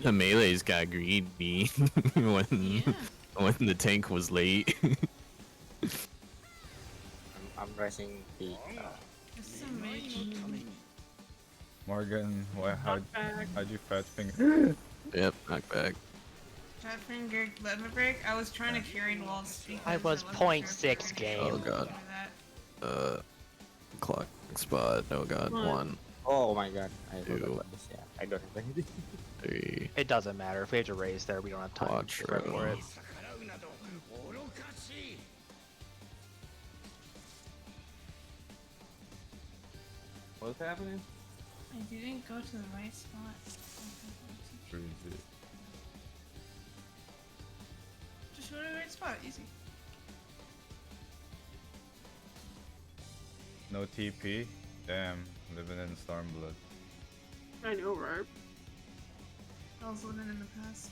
The melee's got greedy when Yeah. when the tank was late. I'm pressing the. This is a mage. Morgan, how'd you fat finger? Yep, knockback. Fat finger lemon break. I was trying to carry walls. I was wasn't 0.6 sure if game. Oh god. Clock spot. Oh god. One. 1, Oh my god, I Two. forgot about this. Yeah, I don't have anything. 3. It doesn't matter. If we have to raise there, we don't have time Watch to prep for row. it. What's happening? I didn't go to the right spot. Where is it? Just go to the right spot. Easy. No TP? Damn, living in Stormblood. I know, right? I was living in the past.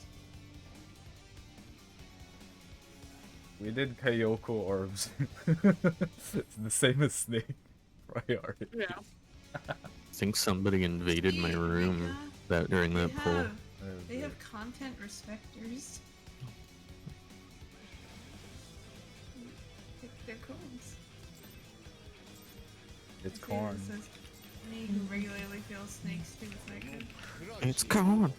We did Kyoko orbs. It's the same as Snake. Priority. Yeah. I think somebody invaded my room that during that poll. They have content respecters. Pick their codes. It's It corn. says, me who regularly feels snakes too affected. It's gone.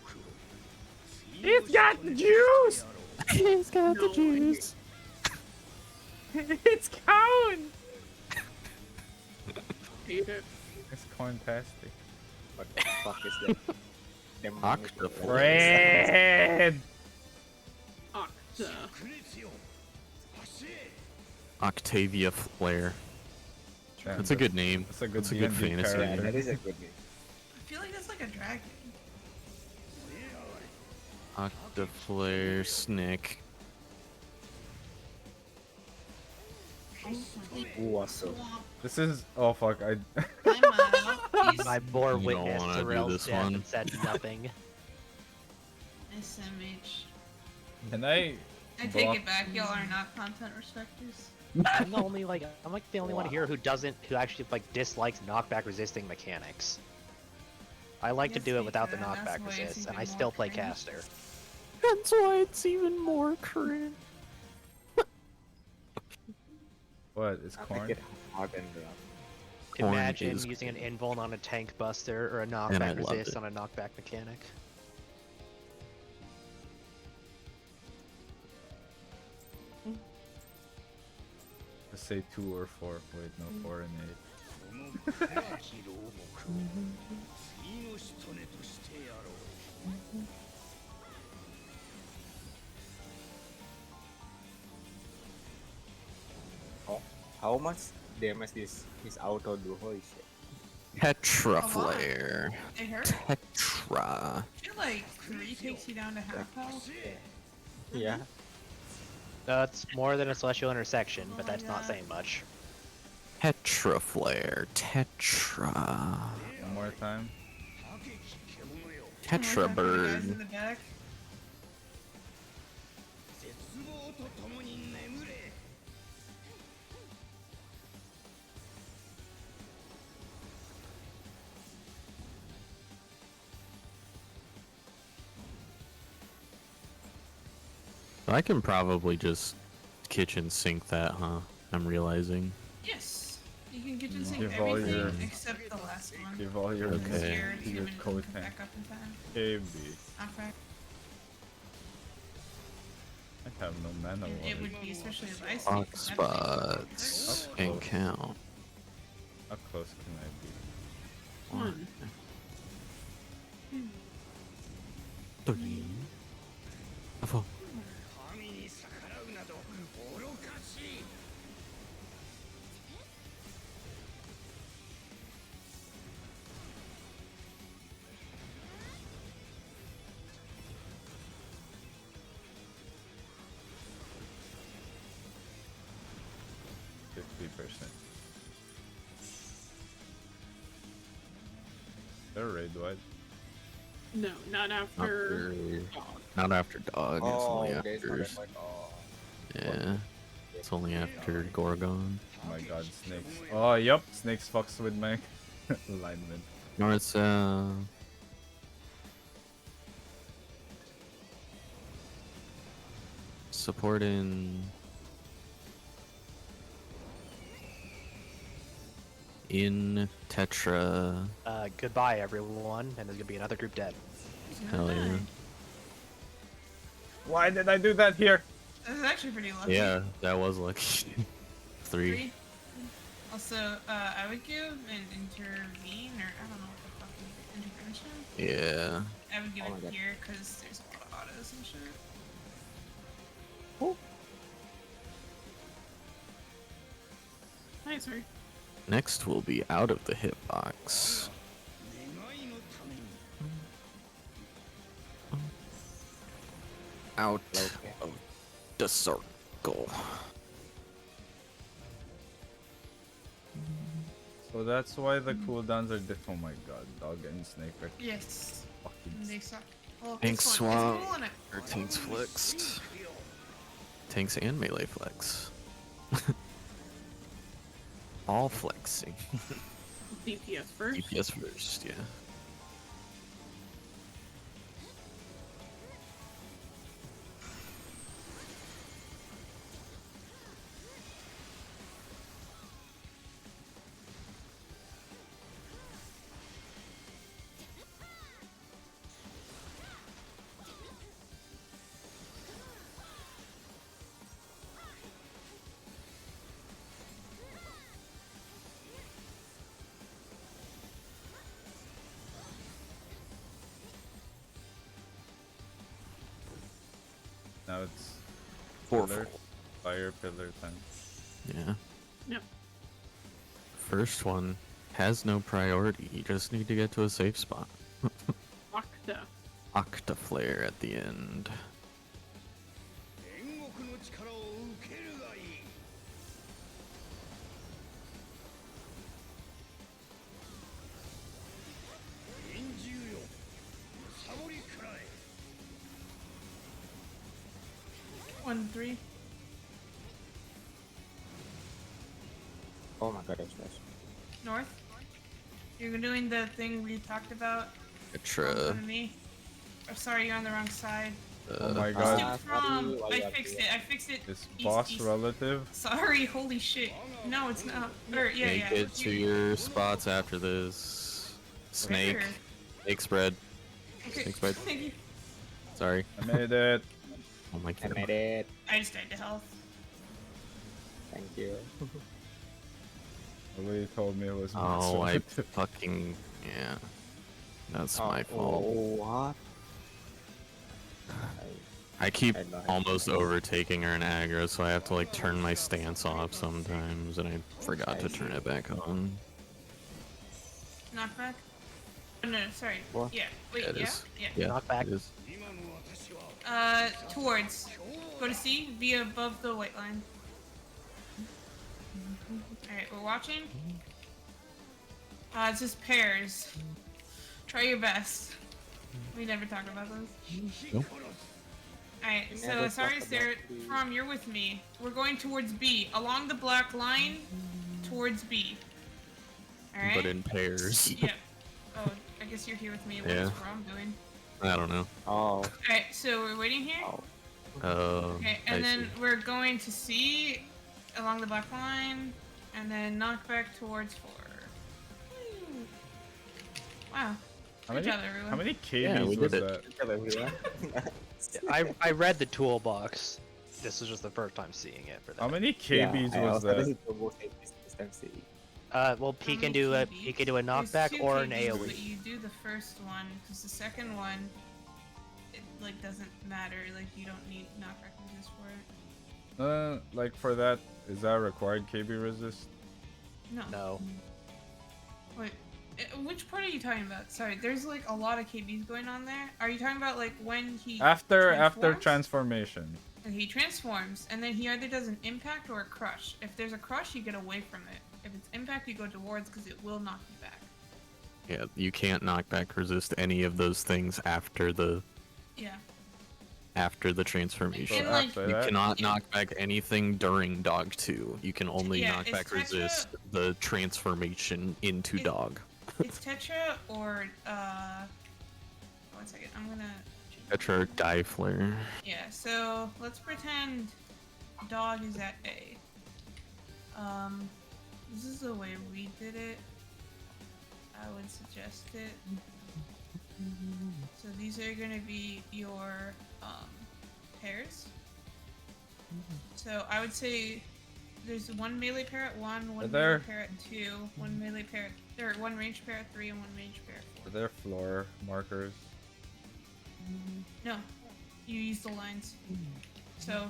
It's got the juice! It's got No. the juice. It's corn! Hate it. It's corn-tastic. What the fuck is that? Them Octopus. Red! Octa. Octavia Flare. Damn, That's a good name. That's a good That's a good D&D fantasy Yeah, name. that is a good name. I feel like that's like a dragon. Octaflare Snick. Ooh, awesome. This is... Oh fuck, I... I'm out. He's My boar You don't witnessed wanna do Terrell's this death one. and said nothing. SMH. Can I... I take block- it back. Y'all are not content respecters. I'm the only I'm like the only one here who actually like dislikes knockback resisting mechanics. I like to Yes, do it we without the can. That's knockback why it's resist, and even I still more play cringe. caster. That's why it's even more cringe. What? It's I corn? get hard and rough. Horn Imagine is using an cool. invuln on a tank buster or a And I knockback love resist it. on a knockback mechanic. Let's say 2 or 4. Wait, no, 4 and 8. Oh, how much damage this auto do? Holy shit. Tetra A lot. Flare. It hurt. Tetra. I feel like 3 takes you down to half health. Yeah. That's more than a celestial intersection, but Oh, that's not yeah. saying much. Tetra Flare. Tetra. One more time. One more Tetra time for the guys Bird. in the back. I can probably just kitchen sink that, huh? I'm realizing. Yes. You can kitchen sink Give all everything your- except the last one. Give all your Okay. money Your to your human code doesn't come tank. back up in time. KB. Okay. I have no mana And it water. would be especially if ice Hot because that thing spots. Oh. And count. How close can I be? One. 3. 4. %. They're raid wide. No, not after. Dog. Not after dog. It's Oh, only there's after. another one. Oh. Yeah. It's only after Gorgon. Oh my god, snakes. Oh, yup, snakes fucks with my alignment. North supporting in Tetra. Goodbye, everyone, and there's gonna be another group dead. Hell yeah. Why did I do that here? This is actually pretty lucky. Yeah, that was lucky. 3. 3. Also, I would give an intervene, or I don't know what the fuck is it, intervention? Yeah. I would give Oh my it God. here because there's a lot of autos and shit. Nice, sorry. Next will be out of the hitbox. Out Okay. of the circle. So that's why the cooldowns are different. Oh my god, dog and snake are Yes, fucking. they suck. Well, Pink this one is swamp. cool and it- Or tanks flexed. Tanks and melee flex. All flexing. DPS first. DPS first, yeah. Now it's Fourfold. pillar, fire pillar time. Yeah. Yep. First one has no priority. You just need to get to a safe spot. Octa. Octaflare at the end. One, 3. Oh my god, that's nice. North. You're doing the thing we talked about. Tetra. Me. Oh, sorry, you're on the wrong side. Oh my This god. dude sorry, from why I you have fixed to- it. I fixed it. Is East, boss east. relative? Sorry, holy shit. No, it's not. Or yeah, Make yeah. it to your spots after this. Snake. Where? Snake spread. Okay. Snake spread. Thank you. Sorry. I made it. Oh my I god. made it. I just died to health. Thank you. Nobody told me it was Oh, boss I relative. fucking yeah. That's my Oh, fault. what? I keep I know. almost overtaking her in aggro, so I have to like turn my stance off sometimes, and I forgot to turn it back on. Knockback. Oh, no, sorry. What? Yeah. Wait. Yeah, it Yeah. is. Yeah. Yeah, Knockback. it is. Towards. Go to C. Via above the white line. Alright, we're watching. It's just pairs. Try your best. We never talk about those. Nope. Alright, We so never sorry, talk Sarah. about the- From, you're with me. We're going towards B. Along the black line, towards B. Alright? But in pairs. Yeah. Oh, I guess you're here with me. What Yeah. is Rom doing? I don't know. Oh, Alright, so we're waiting here. oh. Okay, I and then see. we're going to C along the black line, and then knock back towards 4. Woo. Wow. How Good many, job, everyone. how many Yeah, we KBs was did that? Hello, everyone. I read the toolbox. This was just the first time seeing it for that. How many Yeah, KBs I was also that? listened to both this time series. Well, P How can many do a KBs? knockback There's 2 or an KBs, AoE. But you do the first one, because the second one, it like doesn't matter. Like you don't need knockback resist for it. Like for that, is that required KB resist? No. No. Wait, which part are you talking about? Sorry, there's like a lot of KBs going on there. Are you talking about like when he After transforms? transformation. And he transforms, and then he either does an impact or a crush. If there's a crush, you get away from it. If it's impact, you go towards because it will knock you back. Yeah, you can't knockback resist any of those things after the Yeah. transformation. And, like, after You that, cannot Yeah. knock back anything during Dog 2. You can only Yeah, knock it's back Tetra- resist the transformation into It- Dog. It's Tetra or 1 second. I'm gonna. Tetra Die Flare. Yeah. So let's pretend dog is at A. This is the way we did it. I would suggest it. So these are gonna be your pairs. So I would say there's 1 melee pair at 1, 1 there. melee pair at 2, 1 melee pair or 1 range pair at 3, and 1 range pair at 4. are there floor markers? No, you use the lines. So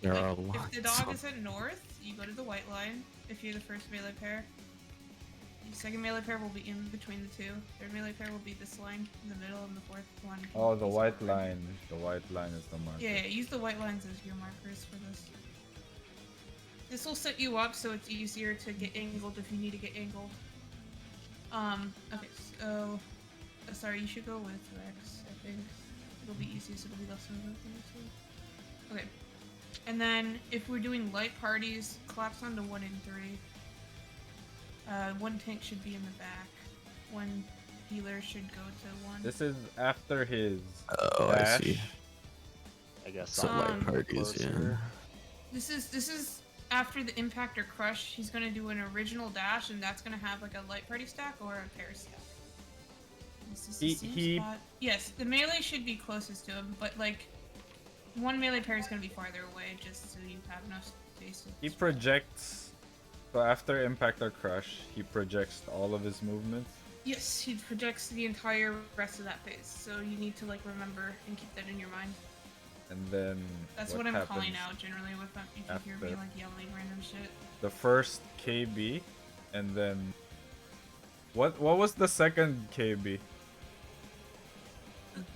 There like, are if the lots dog of- is at north, you go to the white line. If you're the first melee pair, the second melee pair will be in between the 2. Third melee pair will be this line in the middle, and the fourth one. Oh, the is white forward. line. The white line is the marker. Yeah, use the white lines as your markers for this. This will set you up so it's easier to get angled if you need to get angled. Okay, so sorry, you should go with Rex. I think it'll be easiest. It'll be less movement for you too. Okay, and then if we're doing light parties, collapse onto 1 and 3. 1 tank should be in the back. 1 healer should go to 1. This is after his Oh, I dash. see. I guess So something light parties, yeah. closer. This is after the impact or crush. He's gonna do an original dash, and that's gonna have like a light party stack or a pair stack. This is the He- same he- spot. Yes, the melee should be closest to him, but like 1 melee pair is gonna be farther away, just so you have enough space. He projects. So after impact or crush, he projects all of his movements. Yes, he projects the entire rest of that phase, so you need to like remember and keep that in your mind. And then That's what what I'm happens? calling out generally with them. If you hear me after? like yelling random shit. The first KB, and then what was the second KB?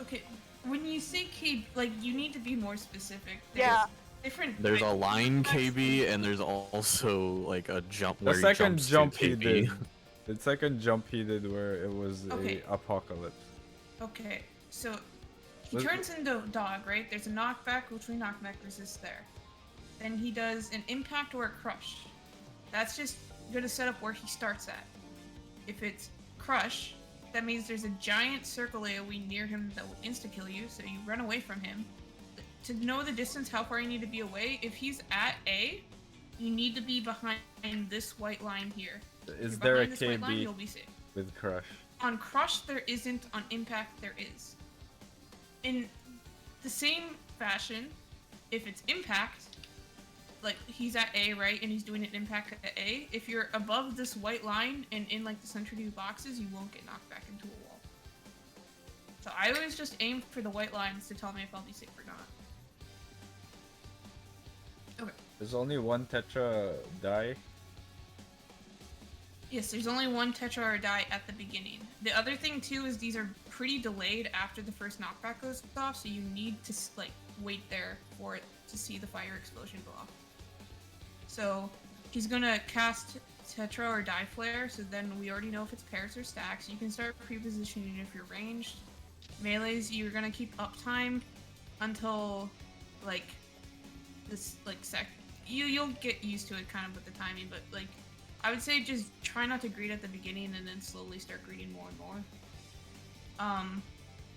Okay, when you say K, like you need to be more specific. Yeah. Different. There's a types of line attacks. KB, and there's also like a jump The where he second jumps jump to he KB. did. The second jump he did where it was Okay. a apocalypse. Okay, so he Was- turns into dog, right? There's a knockback, which we knockback resist there. Then he does an impact or a crush. That's just gonna set up where he starts at. If it's crush, that means there's a giant circle AoE near him that will insta kill you, so you run away from him. to know the distance, how far you need to be away, if he's at A, you need to be behind this white line here. Is If there you're a behind this white line, KB you'll be safe. with Crush? On Crush, there isn't. On Impact, there is. In the same fashion, if it's Impact, like he's at A, right, and he's doing an Impact at A, if you're above this white line and in like the center two boxes, you won't get knocked back into a wall. So I always just aim for the white lines to tell me if I'll be safe or not. Okay. There's only one Tetra die. Yes, there's only one Tetra or die at the beginning. The other thing too is these are pretty delayed after the first knockback goes off, so you need to like wait there for it to see the fire explosion go off. So he's gonna cast Tetra or die flare, so then we already know if it's pairs or stacks. You can start pre-positioning if you're ranged. Melees, you're gonna keep uptime until like this like you'll get used to it kind of with the timing, but like I would say just try not to greet at the beginning and then slowly start greeting more and more.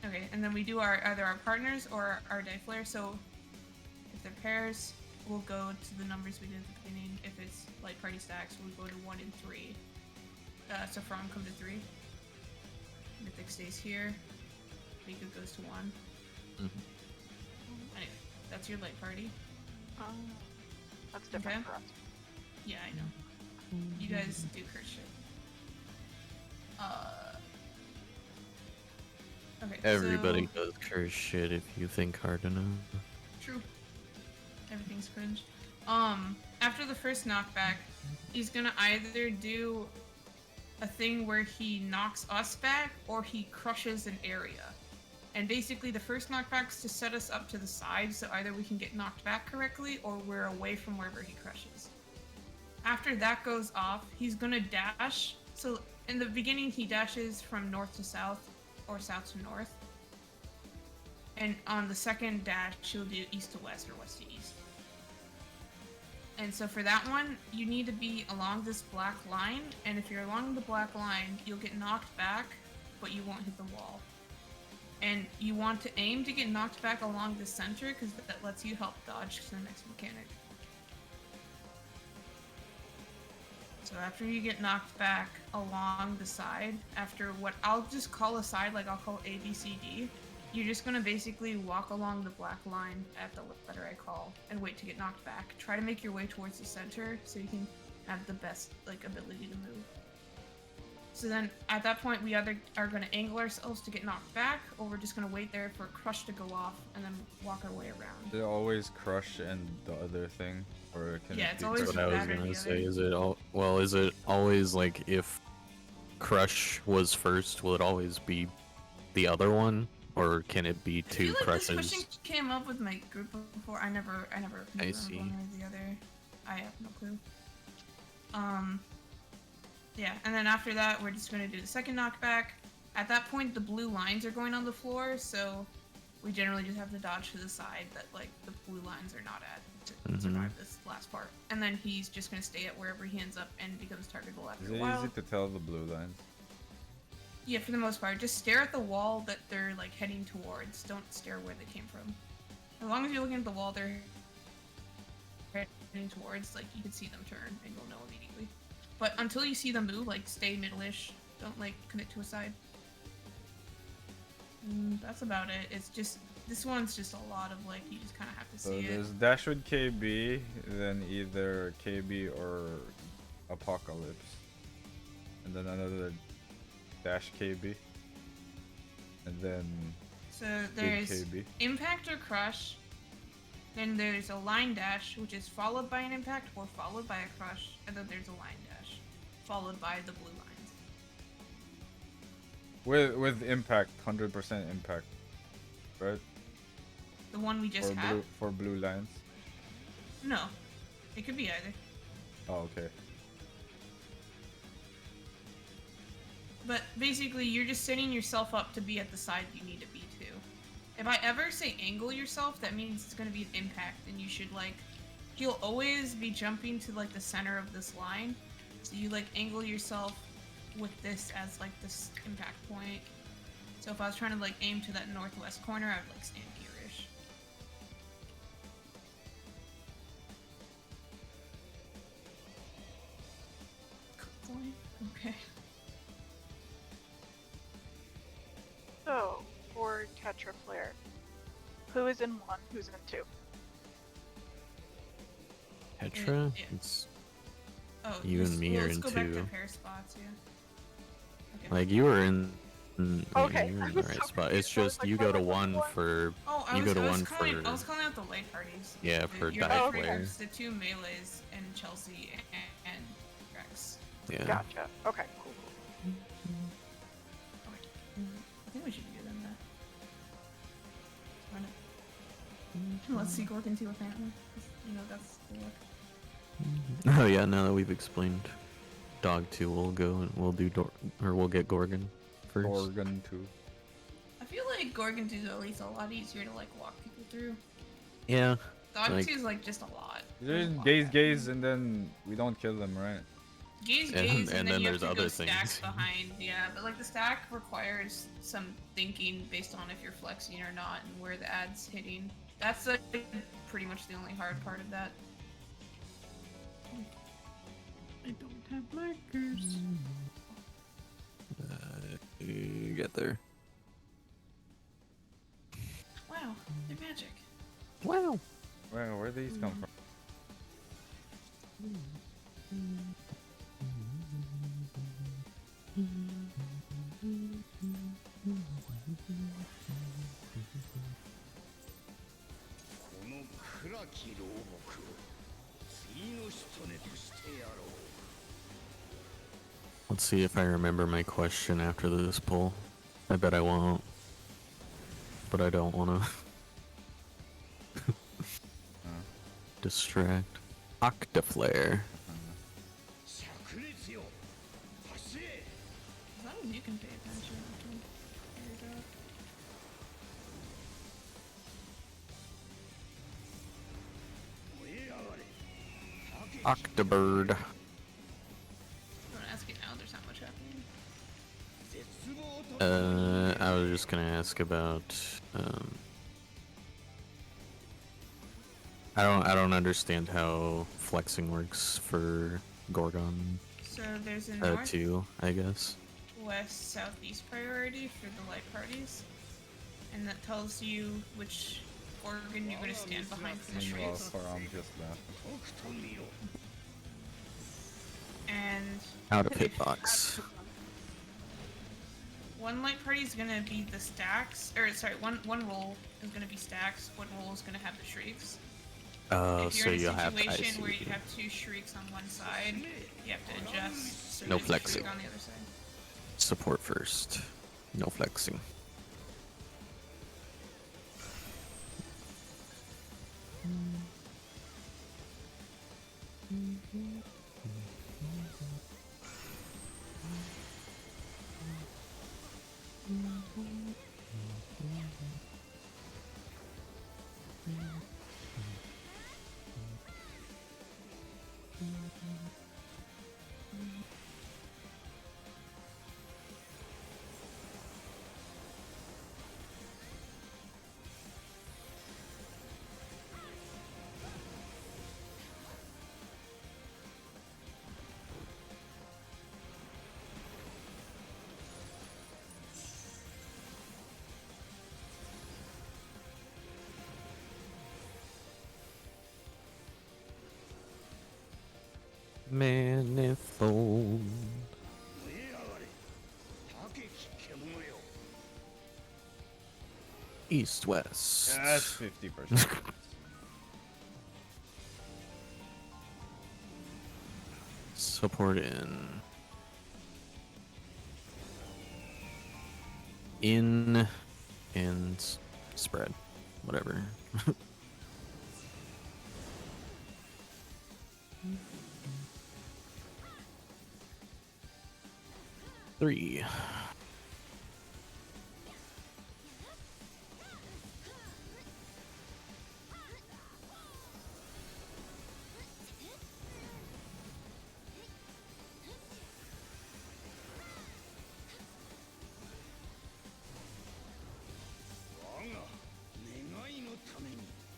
Okay, and then we do either our partners or our die flare. So if they're pairs, we'll go to the numbers we did at the beginning. If it's like party stacks, we'll go to 1 and 3. So from come to 3. Mythic stays here. Mika goes to 1. Anyway, that's your light party. That's different Okay. for us. Yeah, I know. You guys do curse shit. Okay. Everybody So, does curse shit if you think hard enough. true. Everything's cringe. After the first knockback, he's gonna either do a thing where he knocks us back or he crushes an area. And basically the first knockback's to set us up to the side, so either we can get knocked back correctly or we're away from wherever he crushes. After that goes off, he's gonna dash. So in the beginning he dashes from north to south or south to north. And on the second dash he'll do east to west or west to east. And so for that one, you need to be along this black line, and if you're along the black line, you'll get knocked back, but you won't hit the wall. And you want to aim to get knocked back along the center, because that lets you help dodge to the next mechanic. So after you get knocked back along the side, after what I'll just call a side, like I'll call A, B, C, D, you're just gonna basically walk along the black line at the letter I call and wait to get knocked back. Try to make your way towards the center so you can have the best like ability to move. So then at that point we either are gonna angle ourselves to get knocked back, or we're just gonna wait there for Crush to go off and then walk our way around. Is it always Crush and the other thing, or can Yeah, it it's be always That's Crush? what I was that or gonna the say. other. Is it is it always like if Crush was first, will it always be the other one? Or can it be I two feel like crushes? this question came up with my group before. I never remember see. one or the other. I have no clue. Yeah, and then after that, we're just gonna do the second knockback. At that point, the blue lines are going on the floor, so we generally just have to dodge to the side that like the blue lines are not at to survive this last part. And then he's just gonna stay at wherever he ends up and becomes targetable after Is a it while. easy to tell the blue lines? Yeah, for the most part. Just stare at the wall that they're like heading towards. Don't stare where they came from. As long as you're looking at the wall they're heading towards, like you can see them turn and you'll know immediately. But until you see them move, like stay middle-ish. Don't like commit to a side. That's about it. It's just this one's just a lot of like you just kind of have to So see it. there's Dash with KB, then either KB or Apocalypse, and then another Dash KB, and then So Big there's KB. impact or crush. Then there's a line dash, which is followed by an impact or followed by a crush, and then there's a line dash, followed by the blue lines. With impact, 100% impact, right? The one we just had? For blue lines. No. It could be either. Oh, okay. But basically, you're just setting yourself up to be at the side you need to be to. If I ever say angle yourself, that means it's going to be an impact, and you should, like... He'll always be jumping to, like, the center of this line. So you, like, angle yourself with this as, like, this impact point. So if I was trying to, like, aim to that northwest corner, I would, like, stand here-ish. Okay. So, for Tetra Flare, who is in 1, who's in 2? Petra? Yeah. It's Oh, You and me are let's in go back to 2. pair spots, yeah. Okay. like you were in. Okay, You're I in the was right so spot. confused. It's I was just like, you am I go to looking at 1 one? for. Oh, I You was, go to I was 1 calling for. I was calling out the light parties. Yeah, The- for your die light okay. flare. parties, the 2 melees and Chelsea and Rex. Yeah. Gotcha. Okay, cool. Okay. I think we should do them that. Run it. Let's see Gorgon 2 apparently. 'Cause, you know, that's the look. Oh yeah. Now that we've explained, Dog 2 will go and we'll do we'll get Gorgon first. Gorgon 2. I feel like Gorgon 2 is at least a lot easier to like walk people through. Yeah. Dog Like- 2 is like just a lot. You There's a just lot gaze, happening. gaze, and then we don't kill them, right? Gaze, And- gaze, and then then you have there's to go other stack things. behind. Yeah, but like the stack requires some thinking based on if you're flexing or not and where the ad's hitting. That's like pretty much the only hard part of that. I don't have markers. You get there. Wow, they're magic. Wow. Where these come from? Let's see if I remember my question after this poll. I bet I won't. But I don't wanna distract. Octaflare. As long as you can pay attention, I can figure it out. Octobird. Don't ask it now, there's not much happening. I was just gonna ask about I don't understand how flexing works for Gorgon So there's a north, 2, I guess. west, southeast priority for the light parties. And that tells you which organ you're going to stand behind for the Meanwhile, shrieks. Faram just laughing. And Out of hitbox. one light party is going to be the stacks, or sorry, one roll is going to be stacks, one roll is going to have the shrieks. Oh, If you're so in a you'll have to. I situation where see. you have 2 shrieks on one side, you have to adjust so No there's a flexing. shriek on the other side. Support first. No flexing. Manifold. East west. Yeah, that's 50%. Support in and spread. Whatever. Three.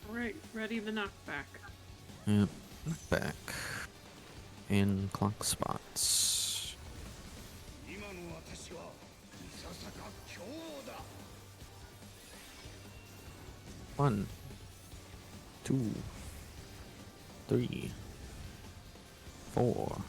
Alright, ready the knockback. Yep. Back. In clock spots. 1, 2, 3, 4.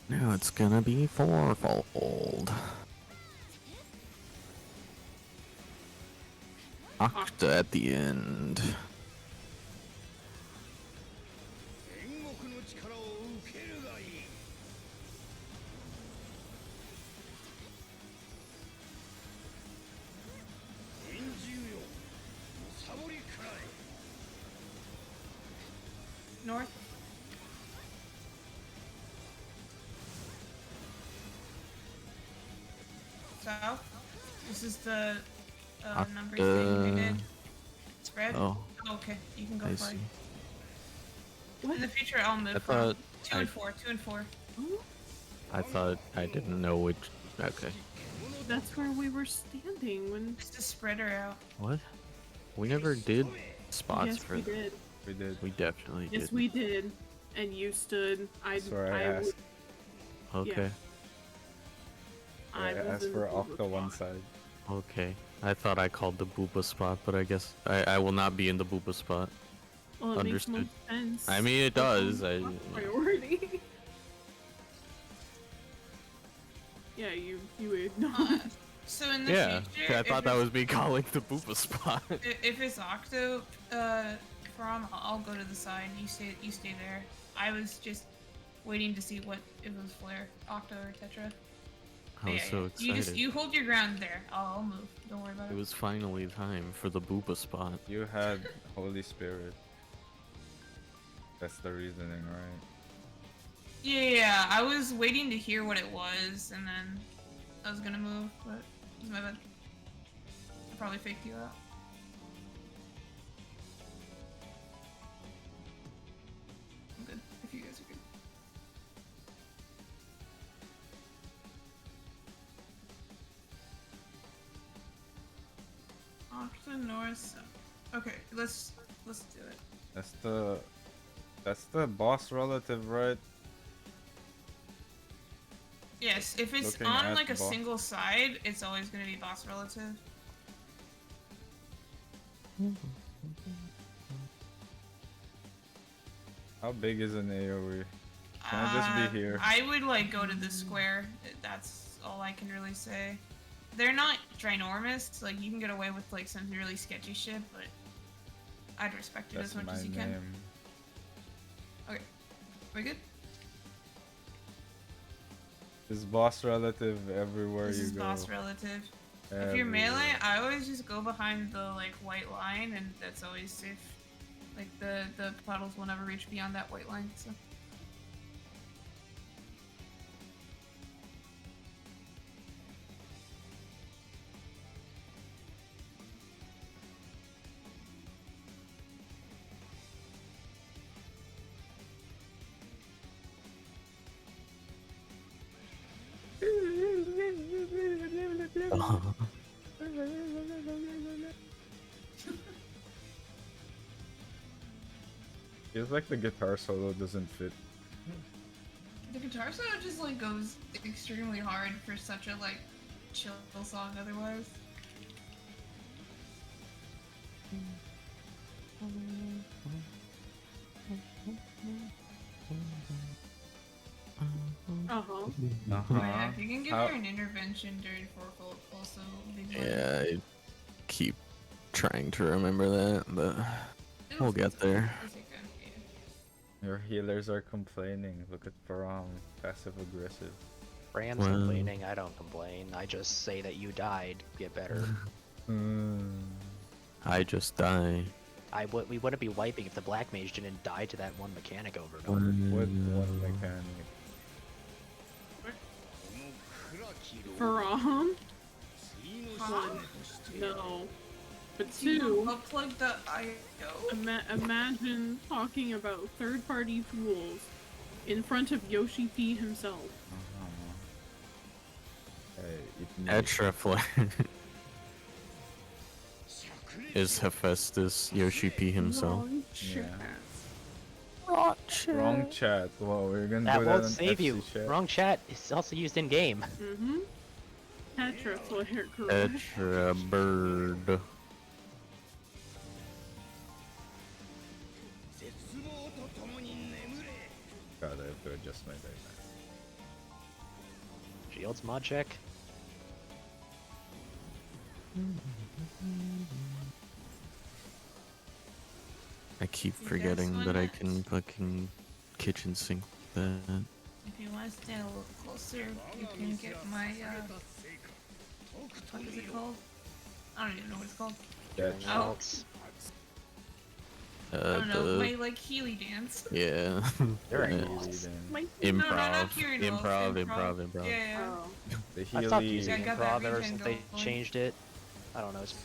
Now it's gonna be fourfold. Octa at the end. North. South. This is the number thing we did. Spread? Oh, Okay, you can go I for see. it. In the future, I'll move I from thought 2 and 4, 2 and 4. I thought I didn't know which. Okay. That's where we were standing when. Just to spread her out. What? We never did spots Yes, for we that. did. We did. We definitely Yes, did. we did. And you stood. That's where I asked. Okay. I I was asked in for the Octa one spot. side. Okay. I thought I called the Booba spot, but I guess I will not be in the Booba spot. Well, it makes Understood. more sense. I mean, it does. Priority. Yeah, you acknowledge. So in the Yeah, future, I thought that was me calling the Booba spot. If it's Octo, from, I'll go to the side. You stay there. I was just waiting to see what if it was Flare, Octo, or Tetra. I was so excited. You hold your ground there. I'll move. Don't worry about It it. was finally time for the Booba spot. You had Holy Spirit. That's the reasoning, right? Yeah, I was waiting to hear what it was, and then I was gonna move, but it was my bad. I probably faked you out. I'm good, if you guys are good. Octa North South. Okay, let's do it. That's the boss relative, right? Yes, if it's Looking on at like a boss. single side, it's always gonna be boss relative. How big is an AoE? Can I just be here? I would like go to the square. That's all I can really say. They're not ginormous. Like you can get away with like some really sketchy shit, but I'd respect it That's as much my as you can. name. Okay, we good? Is boss relative everywhere This you is go? boss relative. If you're melee, I always just go behind the like white line, and that's always safe. Like the puddles will never reach beyond that white line. So. Feels like the guitar solo doesn't fit. The guitar solo just like goes extremely hard for such a like chill song otherwise. Uh-huh. Oh yeah, if you can give How- her an intervention during fourfold, also big one. Yeah, I keep trying to remember that, but It we'll was- get there. it's okay, yeah. Your healers are complaining. Look at Param, passive aggressive. Brand's Wow. complaining, I don't complain. I just say that you died, get better. I just die. We wouldn't be wiping if the black mage didn't die to that one mechanic over and What over. one mechanic? From one, no, but You two. unplug the IO. Imagine talking about third-party tools in front of Yoshi P himself. It needs- Tetra Flare is Hephaestus Yoshi P himself. Wrong Yeah. chat. Wrong chat. Well, we're gonna That do won't that on save FC you. chat. Wrong chat is also used in game. Mm-hmm. Tetra Flare, correct. Tetra Bird. God, I have to adjust my dice. Shields mod check. I keep You guys forgetting that I wanna- can fucking kitchen sink that. If you want to stand a little closer, you can get my what is it called? I don't even know what it's called. That Oh. I don't know, The my like Healy dance. yeah. Very Yeah. nice. My No, no, Improv. not Kieran Wolf, Improv. Yeah, yeah. oh. The I stopped Healy. using I got that improv ever regen since they going. changed it. I don't know. It's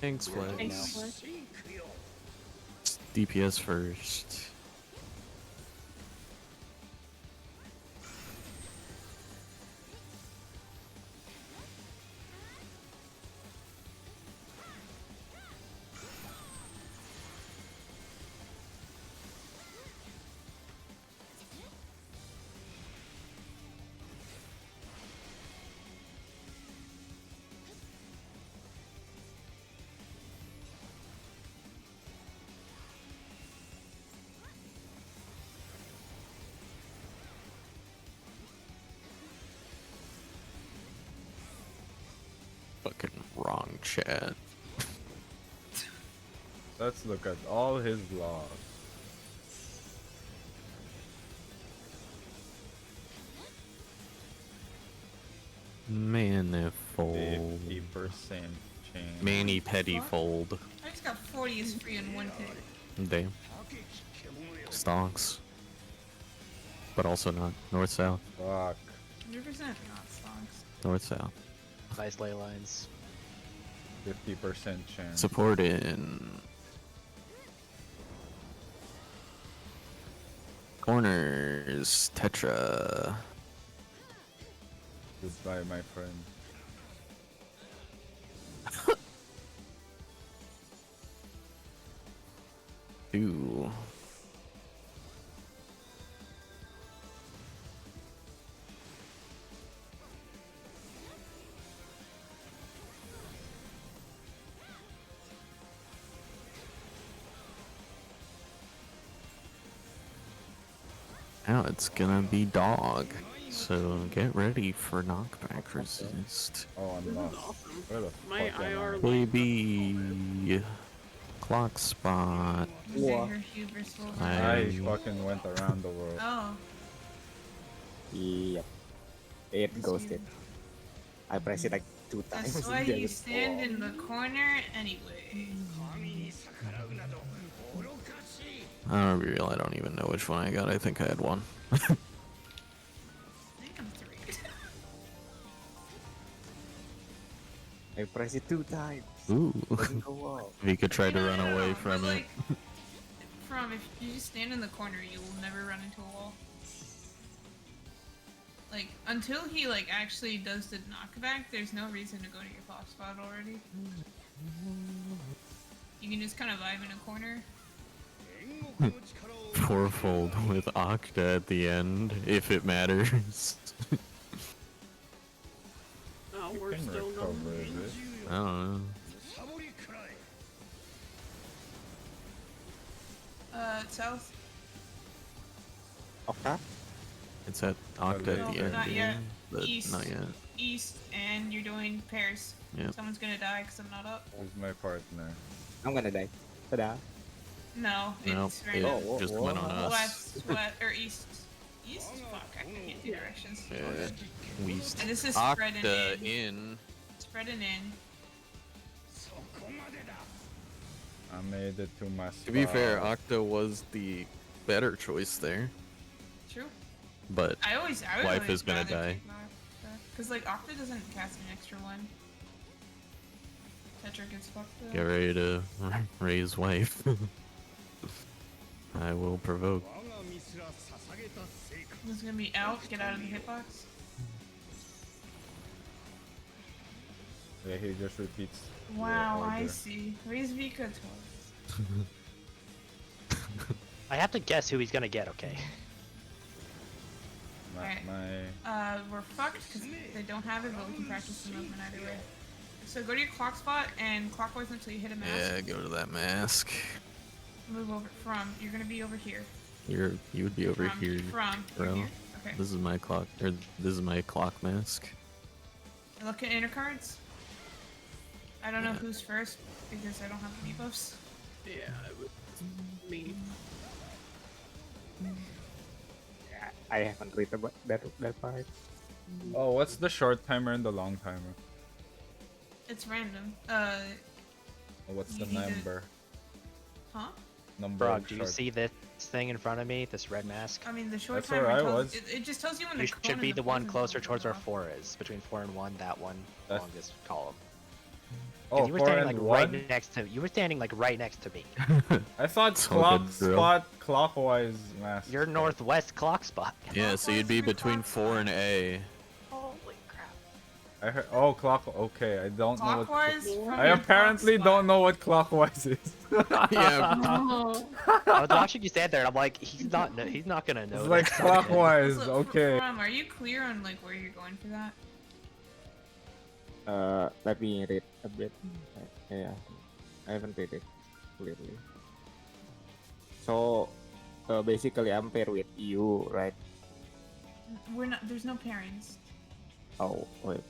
Thanks, Flex. Thanks, now. Flex. DPS first. Fucking wrong chat. Let's look at all his vlogs. Manifold. 50% change. Manny Pettyfold. I just got 40 is free in one hit. Damn. Stonks. But also not. North south. Fuck. 100% not stocks. North south. nice ley lines. 50% chance. Support in. Corners. Tetra. Goodbye, my friend. Two. Now it's gonna be dog. So get ready for knockback resist. Oh, I'm This is lost. awesome. Where the My fuck am IR I? Baby. Clock spot. Wow. Her hubris will I- I fucking went around the world. Oh, Yep. It ghosted. I pressed it like 2 times. that's why There you was- stand in the corner anyway. Oh, real. I don't even know which one I got. I think I had one. I think I'm 3. I pressed it 2 times. Ooh. Doesn't go off. If you could try to No, run no, no, away no, from but, it. like, from if you just stand in the corner, you will never run into a wall. Like until he like actually does the knockback, there's no reason to go to your pop spot already. You can just kind of vibe in a corner. Fourfold with Octa at the end, if it matters. Oh, You we're can still recover going. it. I don't know. South. Octa? It's at Octa No, at the end, not yeah, yet. but East. not yet. East, and you're doing pairs. Yeah. Someone's gonna die because I'm not up. Who's my partner? I'm gonna die. Ta-da. No, Nope, it's it right Oh, just whoa, went on whoa. us. west, west, or east. East? Fuck, I can't do directions. Yeah, Weast. And this is spreading Octa in. in. Spreading in. I made it to my spot. To be fair, Octa was the better choice there, True. but I would Wife always is gonna rather die. take because like Octa doesn't cast an extra one. Tetra gets fucked up. get ready to raise wife. I will provoke. Who's gonna be out? Get out of the hitbox. Yeah, he just repeats. your Wow, I order. see. Raise Vika toys. I have to guess who he's gonna get. Okay. Alright. My We're fucked because they don't have it, but we can practice the movement either way. So go to your clock spot and clockwise until you hit a mask. Yeah, go to that mask. Move over from. You're gonna be over here. You would be over From. here, From. bro. Over here. Okay. This is my clock, or this is my clock mask. Look at inner cards. I don't know Yeah. who's first because I don't have the debuffs. Yeah, it was me. I haven't read about that part. Oh, what's the short timer and the long timer? It's random. What's You the need to- number? Huh? Number Prog, of do you short. see this thing in front of me? This red mask? I mean, the short That's where timer I tells, was. it just tells you when You the cone should and be the one poison closer zone towards goes where off. 4 is. Between 4 and 1, that one That's- longest column. Oh, You were 4 standing and like 1? right next to. You were standing like right next to me. I thought It's all clock good, bro. spot clockwise mask. You're northwest clock spot. Yeah, so you'd be between 4 and A. Holy crap. I heard. Oh, okay. I don't know what. Clockwise from I your apparently clock don't spot. know what clockwise is. Yeah, Oh, I was watching you stand there, and I'm like, he's not gonna know. It's like this. clockwise. So, Okay. From, are you clear on like where you're going for that? Let me read a bit. Yeah, I haven't read it clearly. So, basically, I'm paired with you, right? We're not. There's no pairings. Oh, wait.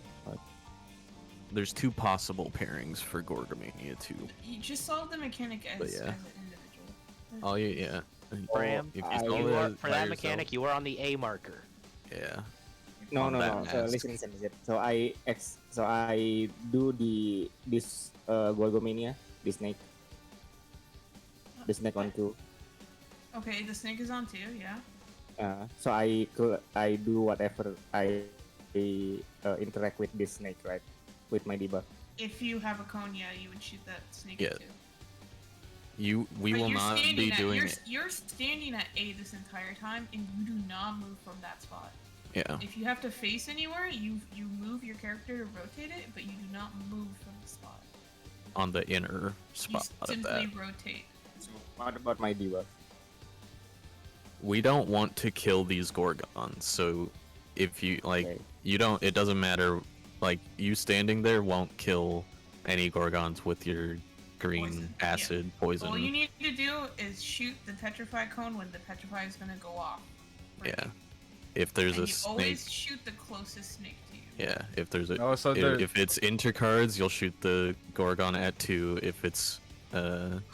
there's 2 possible pairings for Gorgomania 2. You just solve the mechanic But as yeah. an individual. Oh yeah. Bram, If I- you solve you it are, by for that yourself- mechanic, you were on the A marker. Yeah. No, On no, that no. mask. Listen. So I do this Gorgomania, the snake on 2. Okay, the snake is on too. Yeah. So I do whatever I interact with this snake, right? With my debuff. If you have a cone, yeah, you would shoot that snake Yeah. too. We But will you're not standing be at, doing you're, it. You're standing at A this entire time, and you do not move from that spot. Yeah. If you have to face anywhere, you move your character to rotate it, but you do not move from the spot. On the inner You spot of simply that. rotate. So what about my debuff? We don't want to kill these Gorgons, so if you like Okay. you don't it doesn't matter, like you standing there won't kill any Gorgons with your green Poison, yeah. acid poison. All you need to do is shoot the petrify cone when the petrify is gonna go off. Right? Yeah. If there's And a you snake, always shoot the closest snake to you. yeah. If there's a Oh, so if it's intercards, you'll shoot the Gorgon at 2. If it's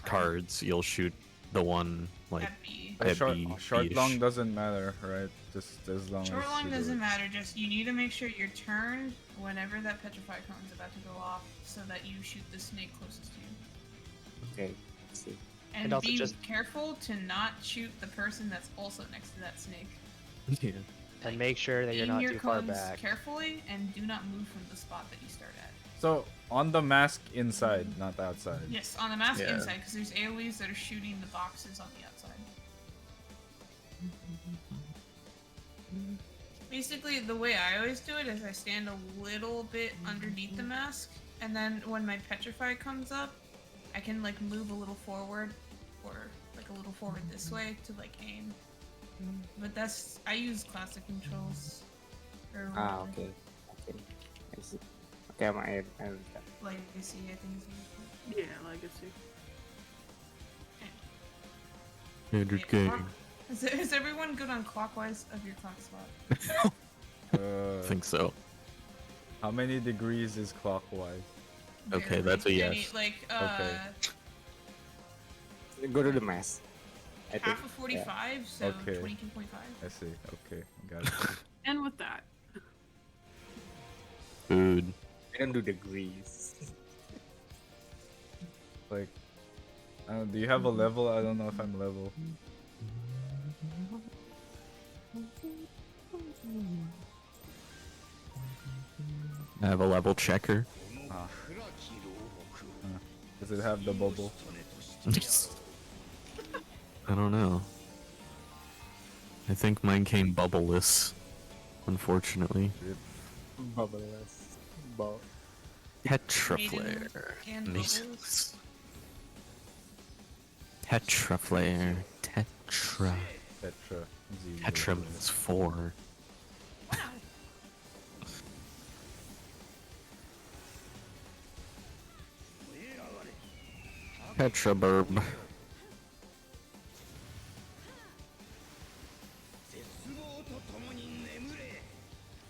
cards, you'll shoot the one like At B. at short, B, short B-ish. long doesn't matter, right? Just as long Short as long you do doesn't it. matter, just you need to make sure you're turned whenever that petrify cone is about to go off so that you shoot the snake closest to you. Okay. Let's see. And, And also be just- careful to not shoot the person that's also next to that snake. Yeah. And make sure that you're Aim not your too far cones back. carefully and do not move from the spot that you start at. So on the mask inside, not outside. Yes, on the mask Yeah. inside, because there's AoEs that are shooting the boxes on the outside. Basically, the way I always do it is I stand a little bit underneath the mask, and then when my petrify comes up, I can like move a little forward, or like a little forward this way to like aim. But that's I use classic controls. Or Okay. I see. Okay, I Legacy, I think is yeah, legacy. 100K. Is everyone good on clockwise of your clock spot? I think so. How many degrees is clockwise? Okay, Barely. that's a yes. Okay. go to the mask. I think. Half of 45, so Okay. 22.5. I see. Okay, got it. And with that, Food. I don't do degrees. Like, do you have a level? I don't know if I'm level. I have a level checker. Does it have the bubble? I don't know. I think mine came bubbleless, unfortunately. Bubbleless. Tetra Maiden Flare. and Amazing. bubbles. Tetra Flare. Tetra. Tetra. Tetra means 4. Wow. Tetra Burb.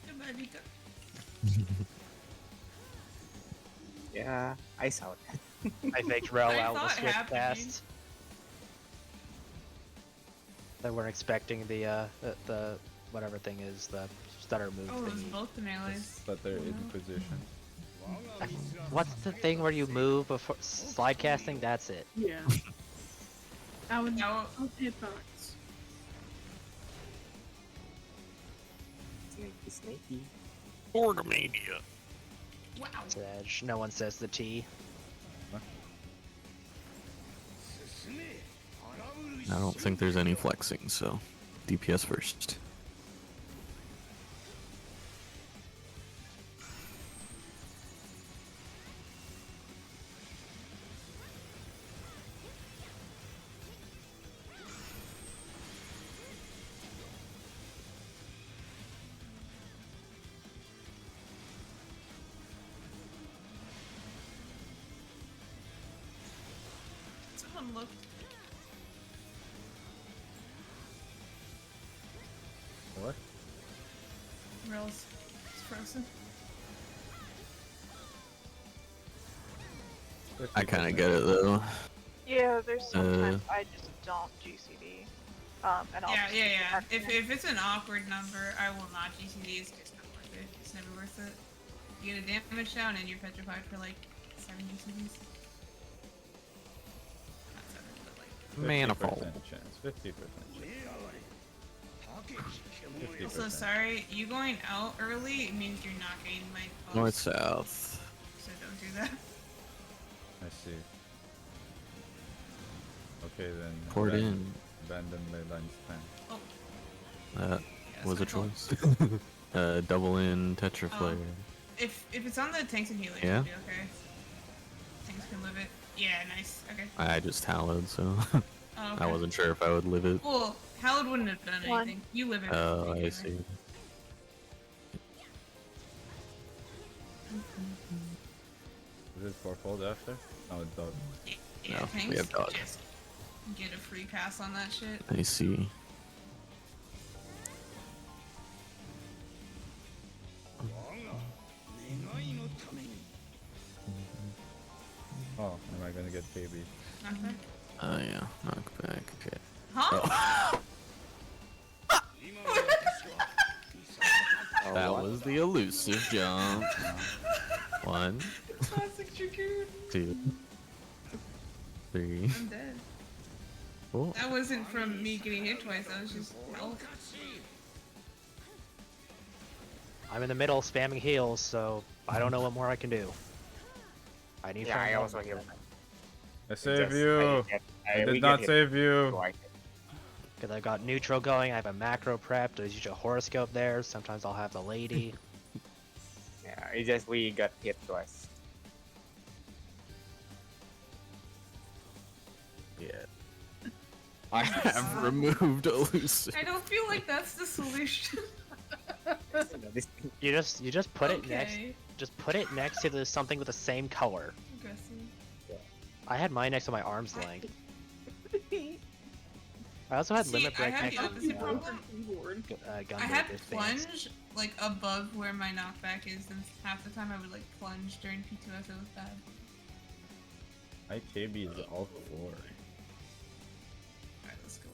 Goodbye, Vika. Yeah, ice out. I faked Rel I out with thought Swift half the Cast. They weren't expecting the whatever thing is, the stutter move Oh, it was thingy. both the melees. But they're in Oh. position. What's the thing where you move before slide casting? That's it. Yeah. I would Now, hitbox. Snaky, snaky. Orgamania. wow. It's edge. No one says the T. I don't think there's any flexing, so DPS first. Someone looked. What? Rel's frozen. I kind of get it though. Yeah, there's sometimes I just don't GCD. And I'll Yeah, just yeah, leave it yeah. at that. If it's an awkward number, I will not GCD. It's just not worth it. It's never worth it. You get a damage down and you're petrified for like 7 GCDs. Not 7, but like. Manifold. 50% chance. 50% chance. 50%. Also, sorry, you going out early means you're not getting my post. North south. So don't do that. I see. Okay then. Port in. Abandon my lunch time. Oh. That Yeah, was a that's my choice. Double in Tetra Oh. Flare. If it's on the tanks and healers, Yeah? it'll be okay. Tanks can live it. Yeah, nice. Okay. I just hallowed, so Oh, okay. I wasn't sure if I would live it. Well, Hallowed wouldn't have done One. anything. You live it. Oh, I anyway. see. Is it fourfold after? Oh, dog. Yeah, No, tanks we have dog. just get a free pass on that shit. I see. Oh, am I gonna get KB? Nothing. Yeah, knock back. Okay. Huh? Oh, That what? was the elusive jump. 1, Classic Dragoon. 2, 3, I'm dead. 4. That wasn't from me getting hit twice. That was just health. I'm in the middle spamming heals, so I don't know what more I can do. I need Yeah, I friend also love. heal. I save you! I did not save you! Twice. Because I've got neutral going, I have a macro prep, there's usually a horoscope there, sometimes I'll have the lady. Yeah, it's just we got hit twice. Yeah. I have removed elusive. I don't feel like that's the solution. This You just put it next Okay. just put it next to the something with the same color. Aggressive. I had mine next to my arm's length. I also had See, limit I break had next the to opposite problem. gun I had break advanced. plunge like above where my knockback is, and half the time I would like plunge during P2S. It was bad. My KB is all 4. Alright, let's go.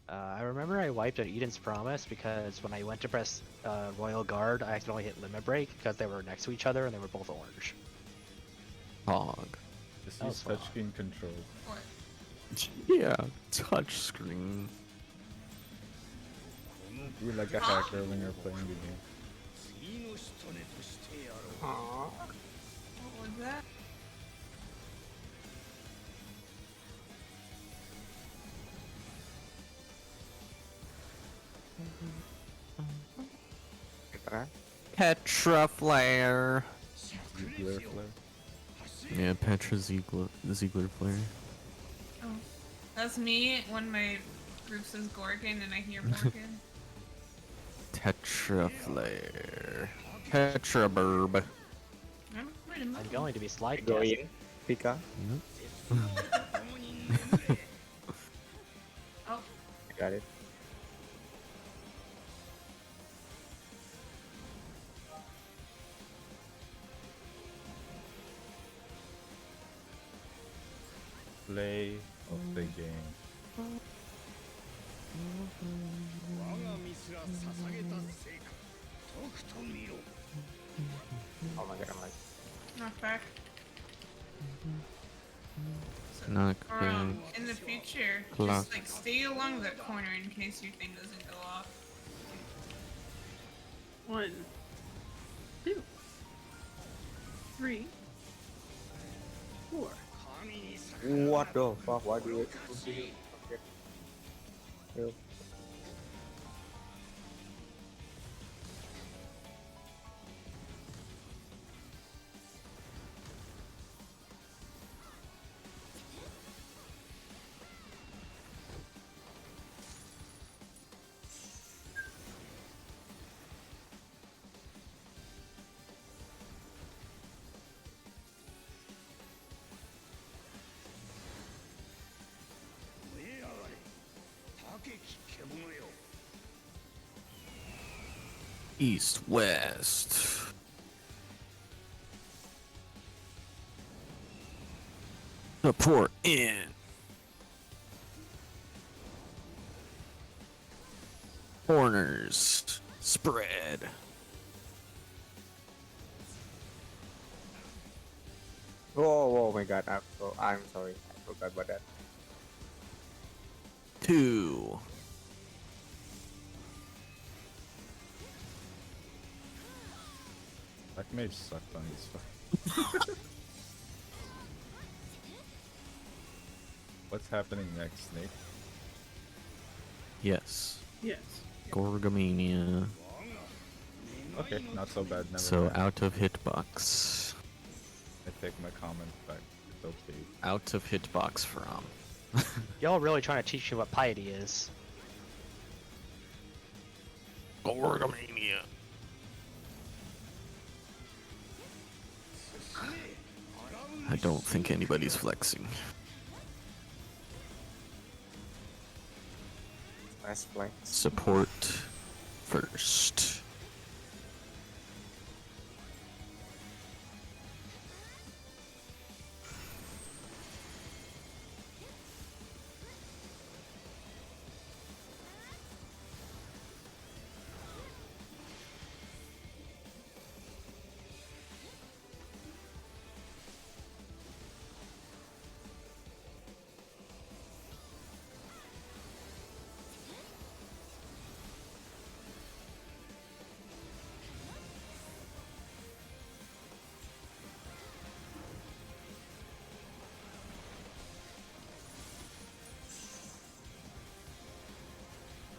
I remember I wiped at Eden's Promise because when I went to press Royal Guard, I accidentally hit limit break because they were next to each other and they were both orange. Hog. Just That use was fun. touchscreen control. What? Yeah, touchscreen. You're like a hacker when you're playing the game. What was that? Better. Petra Flare. Ziegler flare. Yeah, Petra Ziegler Flare. Oh, that's me when my group says Gorgon and I hear Morgan. Tetra Flare. Petra Burb. I'm going to be slide Go casting. in, Pika. Oh, I got it. Play of the game. Oh my god, I'm like, knock back. So, Knock or, back. in the future, Clock. just like stay along the corner in case your thing doesn't go off. 1, 2, 3, 4. what the fuck? Why do you? Help. East, west. Support in. Corners. Spread. Oh my god, I'm sorry. I forgot about that. 2. Black Mage sucked on this fight. What's happening next, Snake? Yes. Yes. Gorgamania. Okay, not so bad. Never So mind. out of hitbox. I take my comment back. It's okay. Out of hitbox from. Y'all really trying to teach me what piety is. Gorgamania. I don't think anybody's flexing. Let's play. Support first.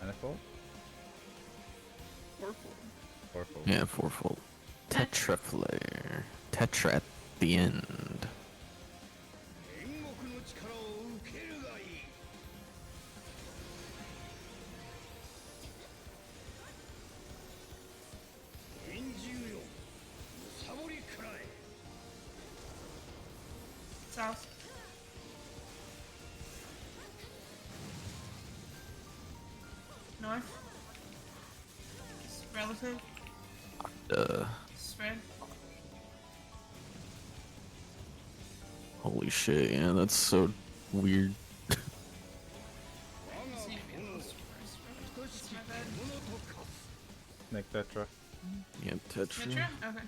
Manifold? Fourfold. Fourfold. Yeah, fourfold. Tetra flare. Tetra at the end. South. North. Relative. Spread. Holy shit, yeah, that's so weird. See, it's my bad. Snake Tetra. Yeah, Tetra. Tetra? Okay.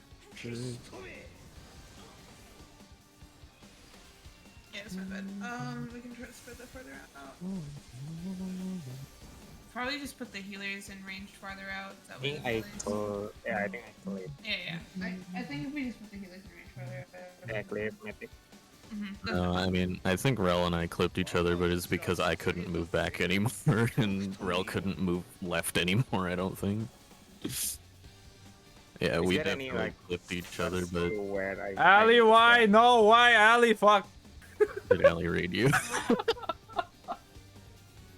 Yeah, it's my bad. We can try to spread that farther out. Probably just put the healers in range farther out. That I way think the I healers- call. Yeah, I think I played. Yeah. I think if we just put the healers in range farther out. Yeah, played Mythic. No, I mean, I think Rel and I clipped each other, but it's because I couldn't move back anymore, and Rel couldn't move left anymore, I don't think. Yeah, Is we there any, definitely like, flipped each other, but where Ali, why? No, why, Ali? Fuck. did Ali raid you?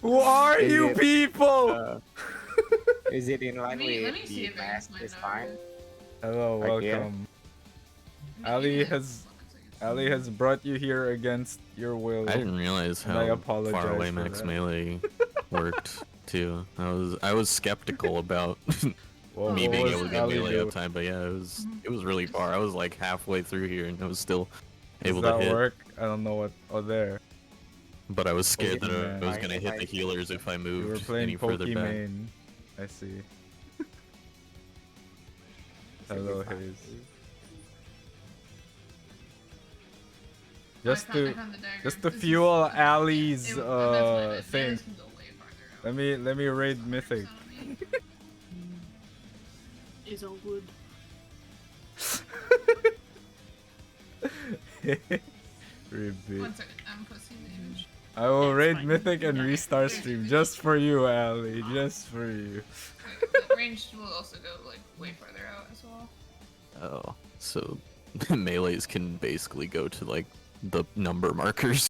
Who are Is you it, people? Is it in line Let me with see the if I can mask find is out. fine? Hello, Right here. welcome. Give Ali me a has second. Ali has brought you here against your will. I didn't realize And I how apologize far away for max that. melee worked too. I was skeptical about Well, me what being was able to get Ali melee doing? uptime, but yeah, it was really far. I was like halfway through here and I was still Does able to that hit. work? I don't know what. Oh, there. But I was scared that Pokemon. I was gonna hit the healers if I You were moved playing any further back. Pokemon. I see. Hello, Haze. Just to just to fuel Ali's thing. Let me raid Mythic. Is all good. Repeat. 1 second, I'm posting the image. I will That's raid fine. Mythic and Okay. restart stream just for you, Ali. Just for you. Wait, the ranged will also go like way farther out as well. Oh, so melees can basically go to like the number markers.